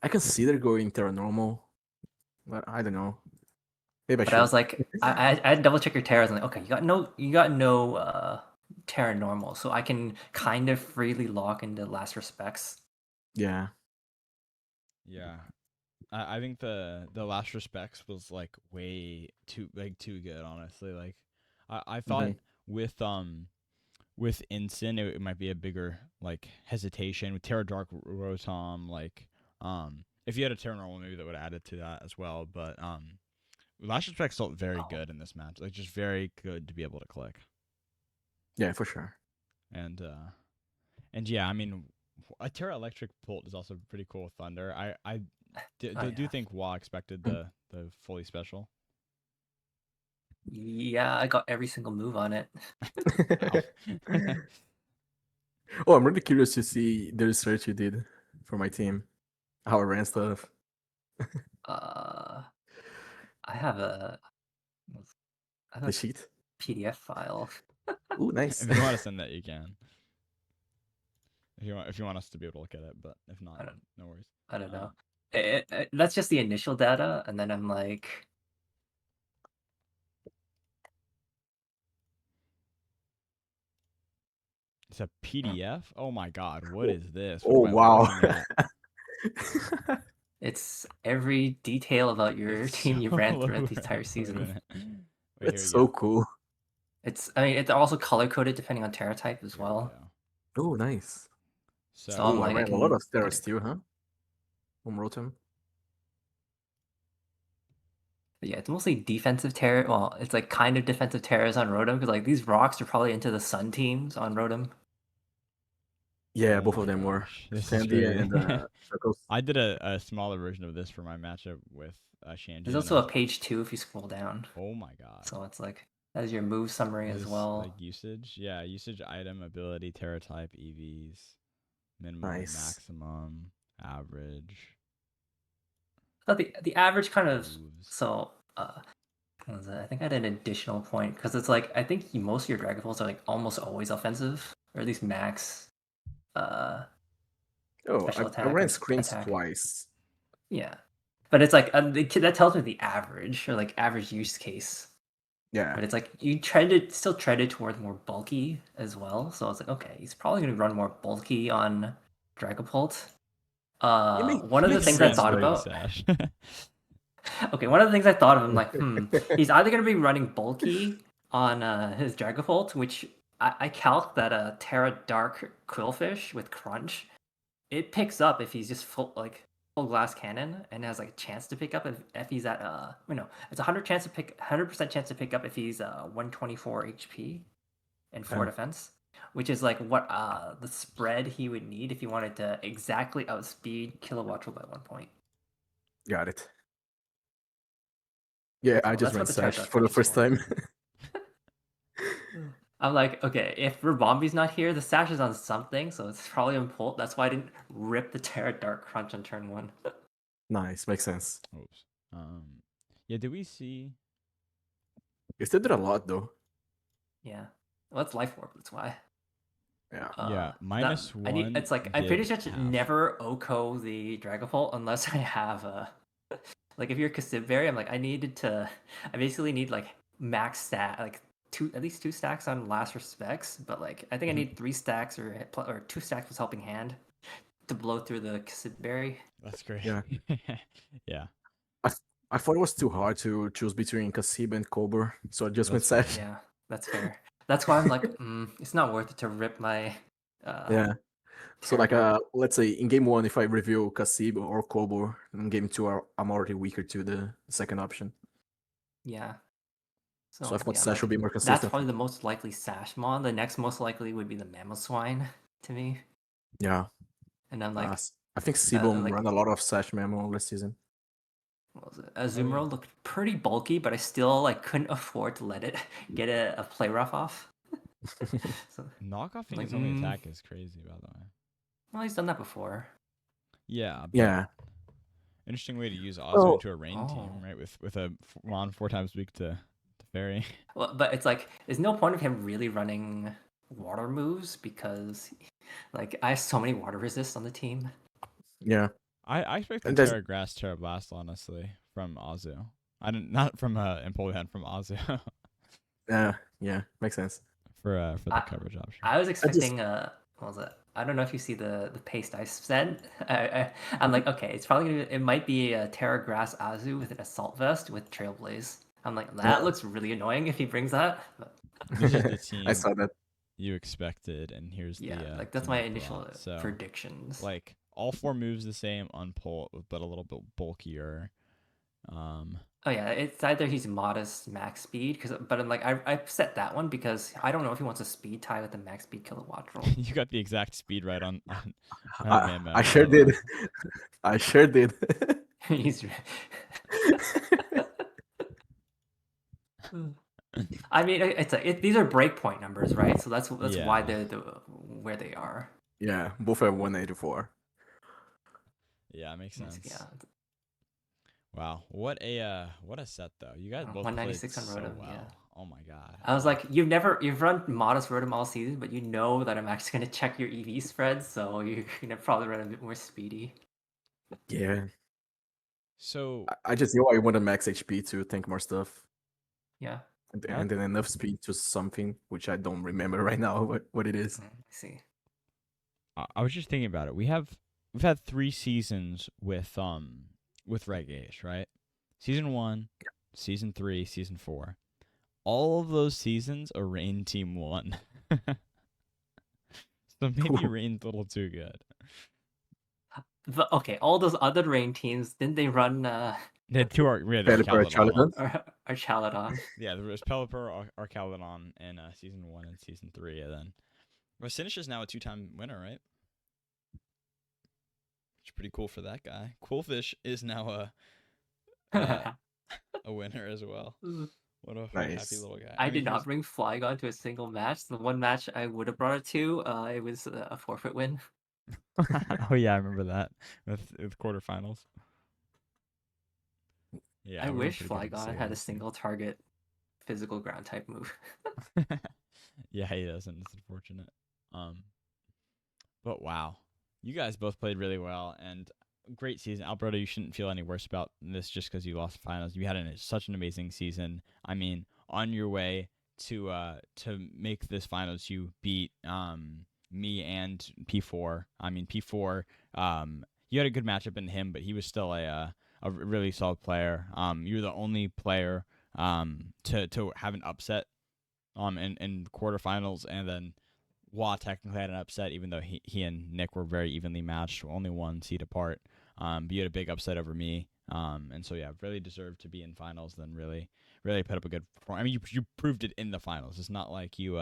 I consider going Terra Normal, but I don't know. Maybe I But should. I was like, I had double check your Terras and like, okay, you got no Terra Normal, so I can kind of freely lock into Last Respects. Yeah. Yeah, I think the last respects was like way too too good, honestly. Like I thought with Ensign it might be a bigger like hesitation with Terra Dark Rotom. Like if you had a Terra Normal, maybe that would have added to that as well. But last respects felt very good in this match. Like just very good to be able to click. Yeah, for sure. And yeah, I mean, a Terra Electric Bolt is also pretty cool with Thunder. I do think Wa expected the fully special. Yeah, I got every single move on it. Oh, I'm really curious to see the research you did for my team. How I ran stuff. I have a The sheet. PDF file. Ooh, nice. If you want to send that, you can. If you want us to be able to look at it, but if not, no worries. I don't know. That's just the initial data, and then I'm like, It's a PDF. Oh my God, what is this? Oh, What am I wow. looking at? it's every detail about your It's team you so ran throughout the low-res. entire Wait a season. minute. Wait, That's here we so go. cool. It's also color coded depending on Terra type as Here we well. Oh, nice. So I'm I like, ran a lot of Terra Steel, huh? From Rotom. Yeah, it's mostly defensive Terra. Well, it's like kind of defensive Terras on Rotom because like these rocks are probably into the Sun teams on Rotom. Yeah, Oh both my of them were. gosh, this is Sandy crazy. and Circles. I did a smaller version of this for my matchup with Shanjian. There's also a page 2 if you scroll down. Oh my God. So it's like that is your move summary as well. Like usage, yeah, usage, item, ability, Terra type, EVs, minimum, Nice. maximum, average. So the average kind of moves. so what was it? I think I had an additional point because it's like I think most of your Dragon Balls are like almost always offensive, or at least max. Oh, Special I attack ran or screens attack. twice. Yeah, But it's like that tells me the average or like average use case. Yeah. But it's like you still trended towards more bulky as well. So it's like, okay, he's probably gonna run more bulky on Dragapult. One of the Makes things I sense, thought but Big about. Sash. Okay, one of the things I thought of, I'm like, he's either gonna be running bulky on his Dragapult, which I calc that Terra Dark Quillfish with Crunch, it picks up if he's just full glass cannon and has like a chance to pick up if he's at it's 100% chance to pick up if he's 124 HP and 4 Yeah, defense, which is like what the spread he would need if he wanted to exactly outspeed Kilowattrel by 1 point. got it. Yeah, I So just that's ran what the Terra Sash Dark for the Crunch is first for. time. I'm like, okay, if Rabombi's not here, the Sash is on something, so it's probably on Pult. That's why I didn't rip the Terra Dark Crunch on turn 1. Nice, makes sense. Oops. Yeah, did we see? You still did a lot though. Yeah. Well, it's Life Orb, that's why. Yeah. Yeah, That minus I need. one It's like I'm pretty did sure to half. never OHKO the Dragapult unless I have a. Like if you're Kasibberry, I'm like I needed to. I basically need like max stat, like at least 2 stacks on Last Respects, but like I think I Mhm. need 3 stacks or 2 stacks with Helping Hand to blow through the Kasibberry. That's great. Yeah. Yeah, I, I thought it was too hard to choose between Kasib and Cobra, so I just went that's fair. Sash. Yeah, that's fair. That's why I'm like, it's not worth it to rip my Yeah. So like Terrador. let's say in game 1 if I reveal Kasib or Cobra, in game 2 I'm already weaker to the second option. Yeah. So I So thought yeah, I'm Sash like would be more that's consistent. probably the most likely Sash mon. The next most likely would be the Mamoswine to me. Yeah. And I'm like, I think Sibum like ran a lot of Sash Memo last season. what was it? Oh yeah. Azumarill looked pretty bulky, but I still like couldn't afford to let it get a play rough off. So I'm Knockoffing like, his only attack is crazy, by the way. well, he's done that before. Yeah, but Yeah. interesting way to use Azu Oh, into a rain team, Oh. right? With a Mon 4 times weak to fairy. Well, but it's like there's no point of him really running water moves because like I have so many water resists on the team. yeah. I expected And there's Terra Grass, Terra Blast, honestly, from Azu. I didn't not from Empoleon, from Azu yeah, makes sense. for the I, coverage option. I was I just expecting what was it? I don't know if you see the paste I sent. I'm like, okay, it's probably it might be a Terra Grass Azu with an assault vest with Trailblaze. I'm like, that yeah, looks really annoying if he brings that. But This is the I team saw that. you expected, and here's yeah, the like that's team my you initial brought. So predictions. like all 4 moves the same on pull, but a little bit bulkier. Oh yeah, it's either he's modest max speed but I'm like I set that one because I don't know if he wants a speed tie with the max speed kilowatt roll. You got the exact speed right on I Memo, sure by the did. way. I sure did. He's I mean, these are breakpoint numbers, right? So that's why Yeah, they're where they are. Yeah, both have 184. yeah, makes Yeah, sense. Wow, what a set though. You guys both played 196 on so Rotom. Yeah, well. Oh my god, I was like, you've run modest Rotom all season, but you know that I'm actually gonna check your EV spread, so you're gonna probably run a bit more speedy. Yeah, So I just knew I wanted max HP to tank more stuff, Yeah, that and then enough speed to something which I don't remember right now what it is. I see. I was just thinking about it. We've had 3 seasons with Reggae, right? Season 1, season 3, season 4. All of those seasons, a rain team won. So maybe rain's a little too good. But okay, all those other rain teams, didn't they run We had Pelipper Caledon Chaladon. ones. our Chaladon? Yeah, there was Pelipper or Caledon in season 1 and season 3, and then Sinistcha is now a 2-time winner, right? Which is pretty cool for that guy. Coolfish is now a winner as well. What a happy Nice. little guy. I I mean, did he not was. bring Flygon to a single match. The one match I would have brought it to, it was a forfeit win. Oh yeah, I remember that with quarterfinals. Yeah, I it would have wish been pretty good to Flygon see, had a honestly. single target physical ground type move. Yeah, he doesn't. It's unfortunate. Um, but wow, you guys both played really well, and great season, Alberto. You shouldn't feel any worse about this just because you lost the finals. You had such an amazing season. I mean, on your way to make this finals, you beat me and P4. I mean, P4. You had a good matchup in him, but he was still a really solid player. You're the only player to have an upset in quarterfinals, and then Wah technically had an upset, even though he and Nick were very evenly matched, only one seed apart. But you had a big upset over me. And so yeah, really deserved to be in finals. Then really put up a good performance. I mean, you proved it in the finals. It's not like you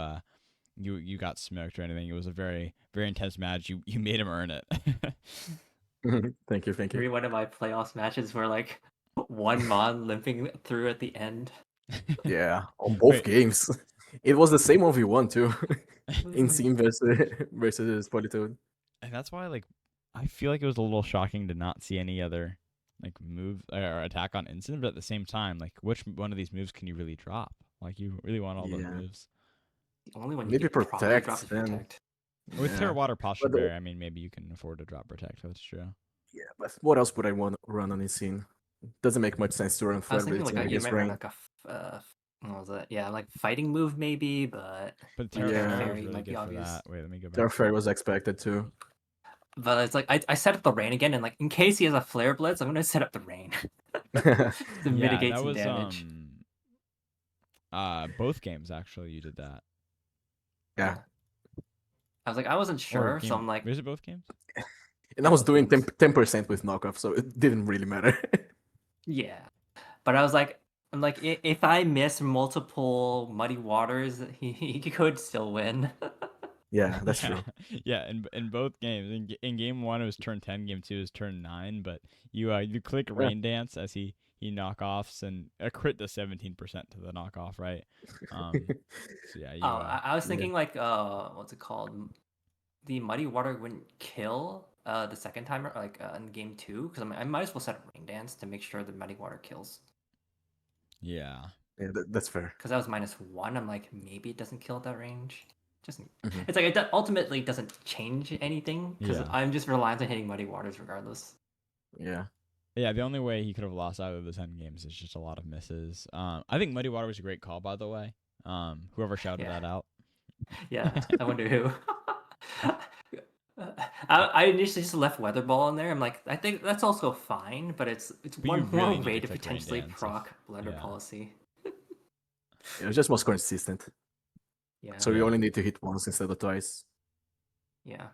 got smoked or anything. It was a very intense match. You made him earn it. Thank you, thank you. Every one of my playoffs matches were like one Mon limping through at the end. Yeah, on both Wait. games. It was the same 1v1 too. In Sim versus Politoad. And that's why like I feel like it was a little shocking to not see any other like move or attack on instant, but at the same time, like which one of these moves can you really drop? Like you really want all those Yeah. moves. The only one you Maybe could probably drop Protect is then. Protect. With Yeah. Terra Water Posture But the- Berry, I mean maybe you can afford to drop Protect, that's true. Yeah, but what else would I want to run on Insane? Doesn't make much sense to run I was thinking Flammability like you against might run Rain. like what was it? Yeah, like fighting move maybe, but But like Terra Yeah. Fairy was Fairy really might be good for obvious. that. Wait, let me go back. Terra Fairy was expected too. But it's like I set up the rain again, and like in case he has a Flare Blitz, I'm gonna set up the rain to mitigate that some was damage. both games actually you did that. Yeah. I was like, I wasn't sure, so I'm like, was it both games? And I was both doing games. 10% with knockoff, so it didn't really matter. Yeah, but I was like, I'm like, if I miss multiple Muddy Waters, he could still win. Yeah, that's true. Yeah, in both games. In game 1 it was turn 10, game 2 is turn 9, but you click Rain Dance as he knockoffs and a crit does 17% to the knockoff, right? So yeah, Oh, I was Yeah. thinking like, what's it called? The Muddy Water wouldn't kill the second timer, like in game 2, because I might as well set up Rain Dance to make sure the Muddy Water kills. Yeah. Yeah, that's fair. Because that was -1. I'm like, maybe it doesn't kill at that range. Just Mhm. it's like it ultimately doesn't change anything because Yeah. I'm just reliant on hitting Muddy Waters regardless. Yeah. Yeah, the only way he could have lost out of the 10 games is just a lot of misses. I think Muddy Water was a great call, by the way. Whoever shouted Yeah. that out. Yeah, I wonder who. I initially just left Weather Ball in there. I'm like, I think that's also fine, but it's But you one really more need way to to click Rain potentially Dance if- proc Blender yeah. Policy. It was just more consistent. Yeah. So you only need to hit once instead of twice. Yeah.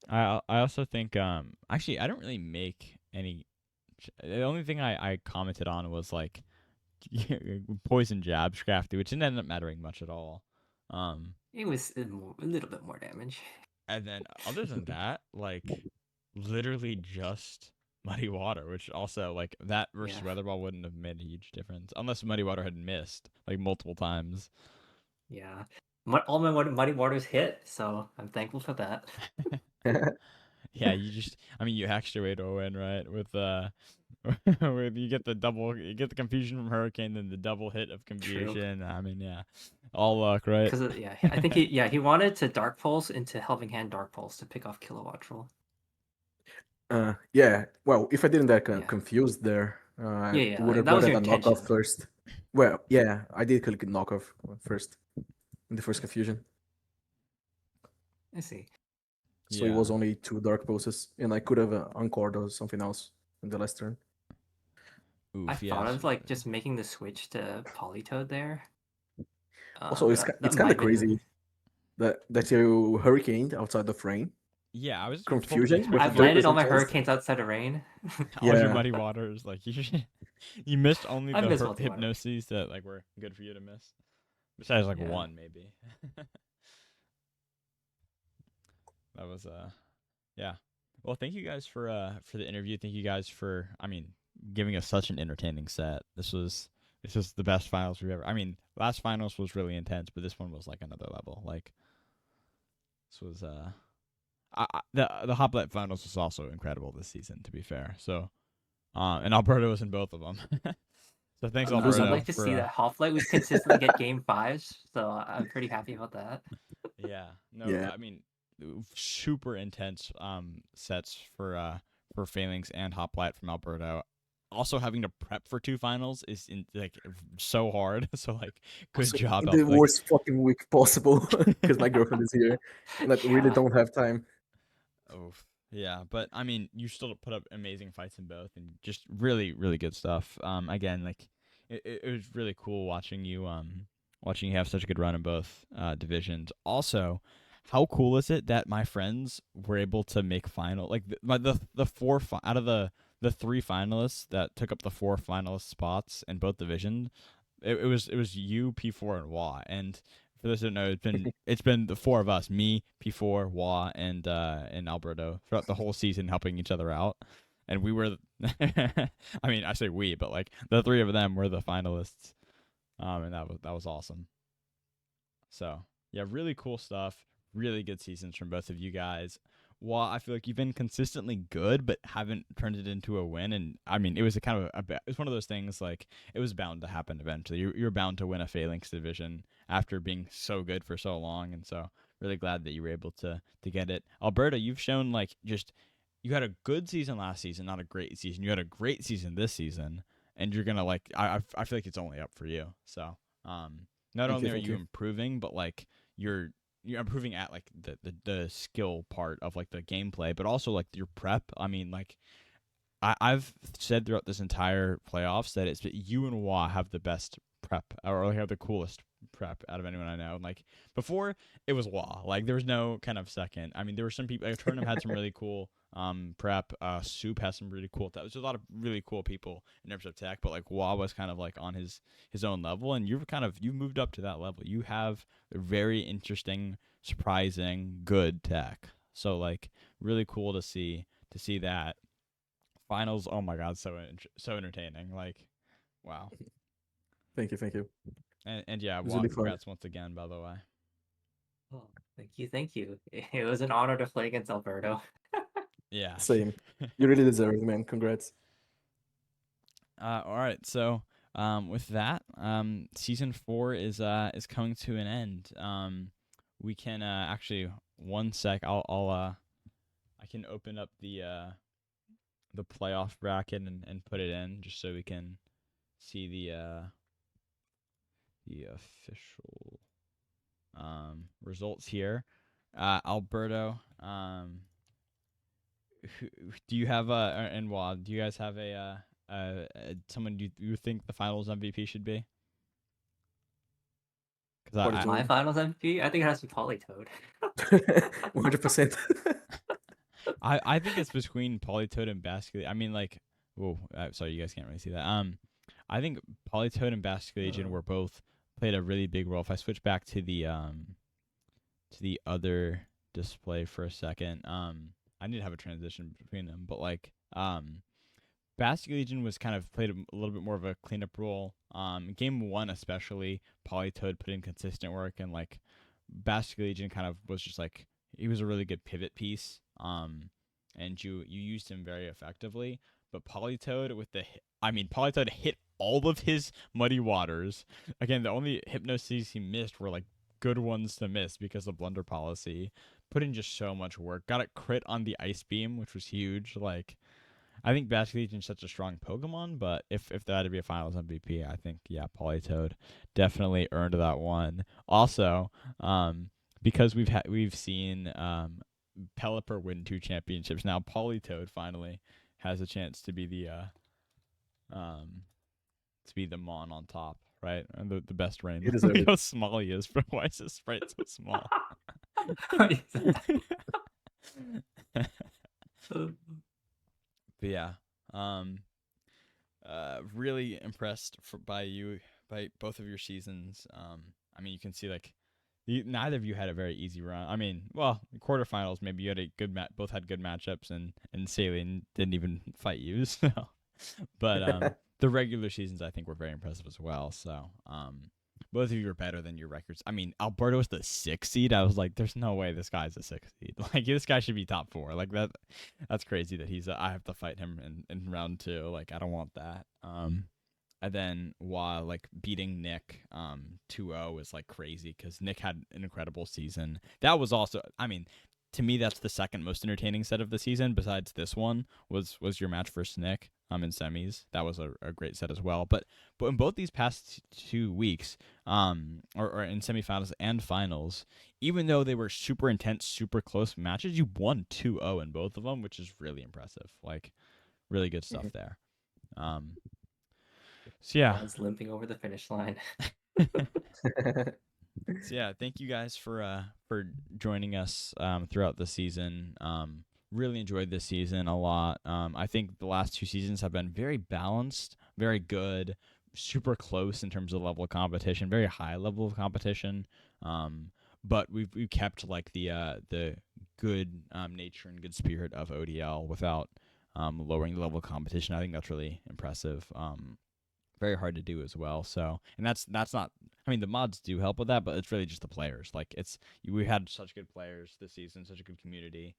I also think actually I don't really make any. The only thing I commented on was like poison jab Scrafty, which didn't end up mattering much at all. It was a little bit more damage. And then other than that, like literally just Muddy Water, which also like that versus Yeah. Weatherball wouldn't have made a huge difference unless Muddy Water had missed like multiple times. Yeah. All my Muddy Waters hit, so I'm thankful for that. Yeah, I mean you hacked your way to a win, right? With with you get the confusion from Hurricane, then the double hit of confusion. I mean, yeah. All luck, right? Because yeah, I think he wanted to Dark Pulse into Helping Hand Dark Pulse to pick off Kilowatt Troll. Yeah. Well, if I didn't get Yeah. confused there, I Yeah, would have that was wanted your a knockoff intention. first. Well, yeah, I did click knockoff first in the first confusion. I see. So it was only 2 dark pulses, and I could have encored or something else in the last turn. Oof, I thought of like just making the switch to Politoad there. Also, it's that kind might of have been- crazy that you hurricaned outside of rain. Yeah, I was Confusion totally with I've the landed all my 30% chance. hurricanes outside of rain. all your Yeah. Muddy Waters, like you missed only I the missed Muddy Water. hypnoses that like were good for you to miss. Besides like Yeah. one maybe. That was yeah. Well, thank you guys for the interview. Thank you guys for giving us such an entertaining set. This was the best finals we've ever. I mean, last finals was really intense, but this one was like another level. Like this was the Hoplet finals was also incredible this season, to be fair. So, and Alberto was in both of them. So thanks, Alberto. I'd like to see that Hoplite. We consistently get game 5s, so I'm pretty happy about that. Yeah. No. Yeah. I mean, super intense sets for for Phalanx and Hoplite from Alberto. Also, having to prep for 2 finals is like so hard. So like, good Also, job, in the like. worst fucking week possible, because my girlfriend is here, and I really Yeah. don't have time. Oh, yeah, but I mean, you still put up amazing fights in both, and just really, really good stuff. Again, like it was really cool watching you have such a good run in both divisions. Also, how cool is it that my friends were able to make final like the out of the 3 finalists that took up the 4 finalist spots in both divisions. It was you, P4, and Wah, and for those who don't know, it's been the 4 of us, me, P4, Wah, and Alberto throughout the whole season, helping each other out. And we were, I mean, I say we, but like the 3 of them were the finalists, and that was awesome. So yeah, really cool stuff. Really good seasons from both of you guys. Well, I feel like you've been consistently good, but haven't turned it into a win. And I mean, it was a kind of it was one of those things like it was bound to happen eventually. You're bound to win a Phalanx division after being so good for so long, and so really glad that you were able to get it. Alberta, you've shown like just you had a good season last season, not a great season. You had a great season this season, and you're gonna like I feel like it's only up for you. So not Thank you, only are thank you you. improving, but like you're improving at like the skill part of like the gameplay, but also like your prep. I mean, like I've said throughout this entire playoffs that it's you and Wah have the best prep, or have the coolest prep out of anyone I know. And like before, it was Wah. Like there was no kind of second. I mean, there were some people. Like Turnham had some really cool prep. Soup has some really cool. There's a lot of really cool people in terms of tech, but like Wah was kind of like on his own level, and you've moved up to that level. You have a very interesting, surprising, good tech. So like really cool to see that finals. Oh my god, so entertaining. Like, wow. Thank you, thank you. And yeah, It was wow, really fun. congrats once again, by the way. Oh, thank you, thank you. It was an honor to play against Alberto. Yeah. Same. You really deserve it, man. Congrats. All right. So, with that, season 4 is coming to an end. We can actually 1 sec. I can open up the playoff bracket and put it in just so we can see the official results here. Alberto, do you have and Wad, do you guys have someone you think the finals MVP should be? Because What My to finals MVP? I think it has to be Polytoad. 100%. I think it's between Polytoad and Basket. I mean, like, whoa, sorry, you guys can't really see that. I think Polytoad and Basket Legion were both played a really big role. If I switch back to the other display for a second, I need to have a transition between them, but like, Basket Legion was kind of played a little bit more of a cleanup role. Game 1 especially, Polytoad put in consistent work, and like Basket Legion kind of was just like he was a really good pivot piece. And you used him very effectively. But Polytoad Polytoad hit all of his muddy waters. Again, the only hypnoses he missed were like good ones to miss because of blunder policy. Put in just so much work. Got a crit on the ice beam, which was huge. Like I think Basket Legion's such a strong Pokemon, but if there had to be a Finals MVP, I think Polytoad definitely earned that one. Also, because we've seen Pelipper win 2 championships now, Polytoad finally has a chance to be um the Mon on top, right? And the best You rain. deserve Look it. how small he is, bro. Why is his sprite so small? Uh, But yeah, um, really impressed by both of your seasons. I mean, you can see like neither of you had a very easy run. I mean, well, quarterfinals maybe you had a good both had good matchups, and Saline didn't even fight you. So, but the regular seasons I think were very impressive as well. So, both of you were better than your records. I mean, Alberto was the 6th seed. I was like, there's no way this guy's a 6th seed. Like this guy should be top 4. Like that. That's crazy that I have to fight him in round 2. Like I don't want that. And then while like beating Nick 2-0 was like crazy because Nick had an incredible season. That was also, I mean, to me, that's the second most entertaining set of the season. Besides this one, was your match versus Nick in semis. That was a great set as well. But in both these past 2 weeks, or in semifinals and finals, even though they were super intense, super close matches, you won 2-0 in both of them, which is really impressive. Like, really good stuff there. So yeah. Ron's limping over the finish line. So yeah, thank you guys for joining us throughout the season. Really enjoyed this season a lot. I think the last 2 seasons have been very balanced, very good, super close in terms of level of competition, very high level of competition. But we've kept like the good nature and good spirit of ODL without lowering the level of competition. I think that's really impressive. Very hard to do as well. So, and that's not. I mean, the mods do help with that, but it's really just the players. Like, we had such good players this season, such a good community.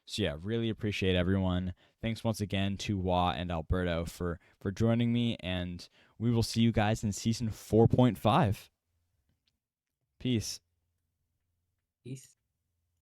So yeah, really appreciate everyone. Thanks once again to Wah and Alberto for joining me, and we will see you guys in season 4.5. Peace. Peace.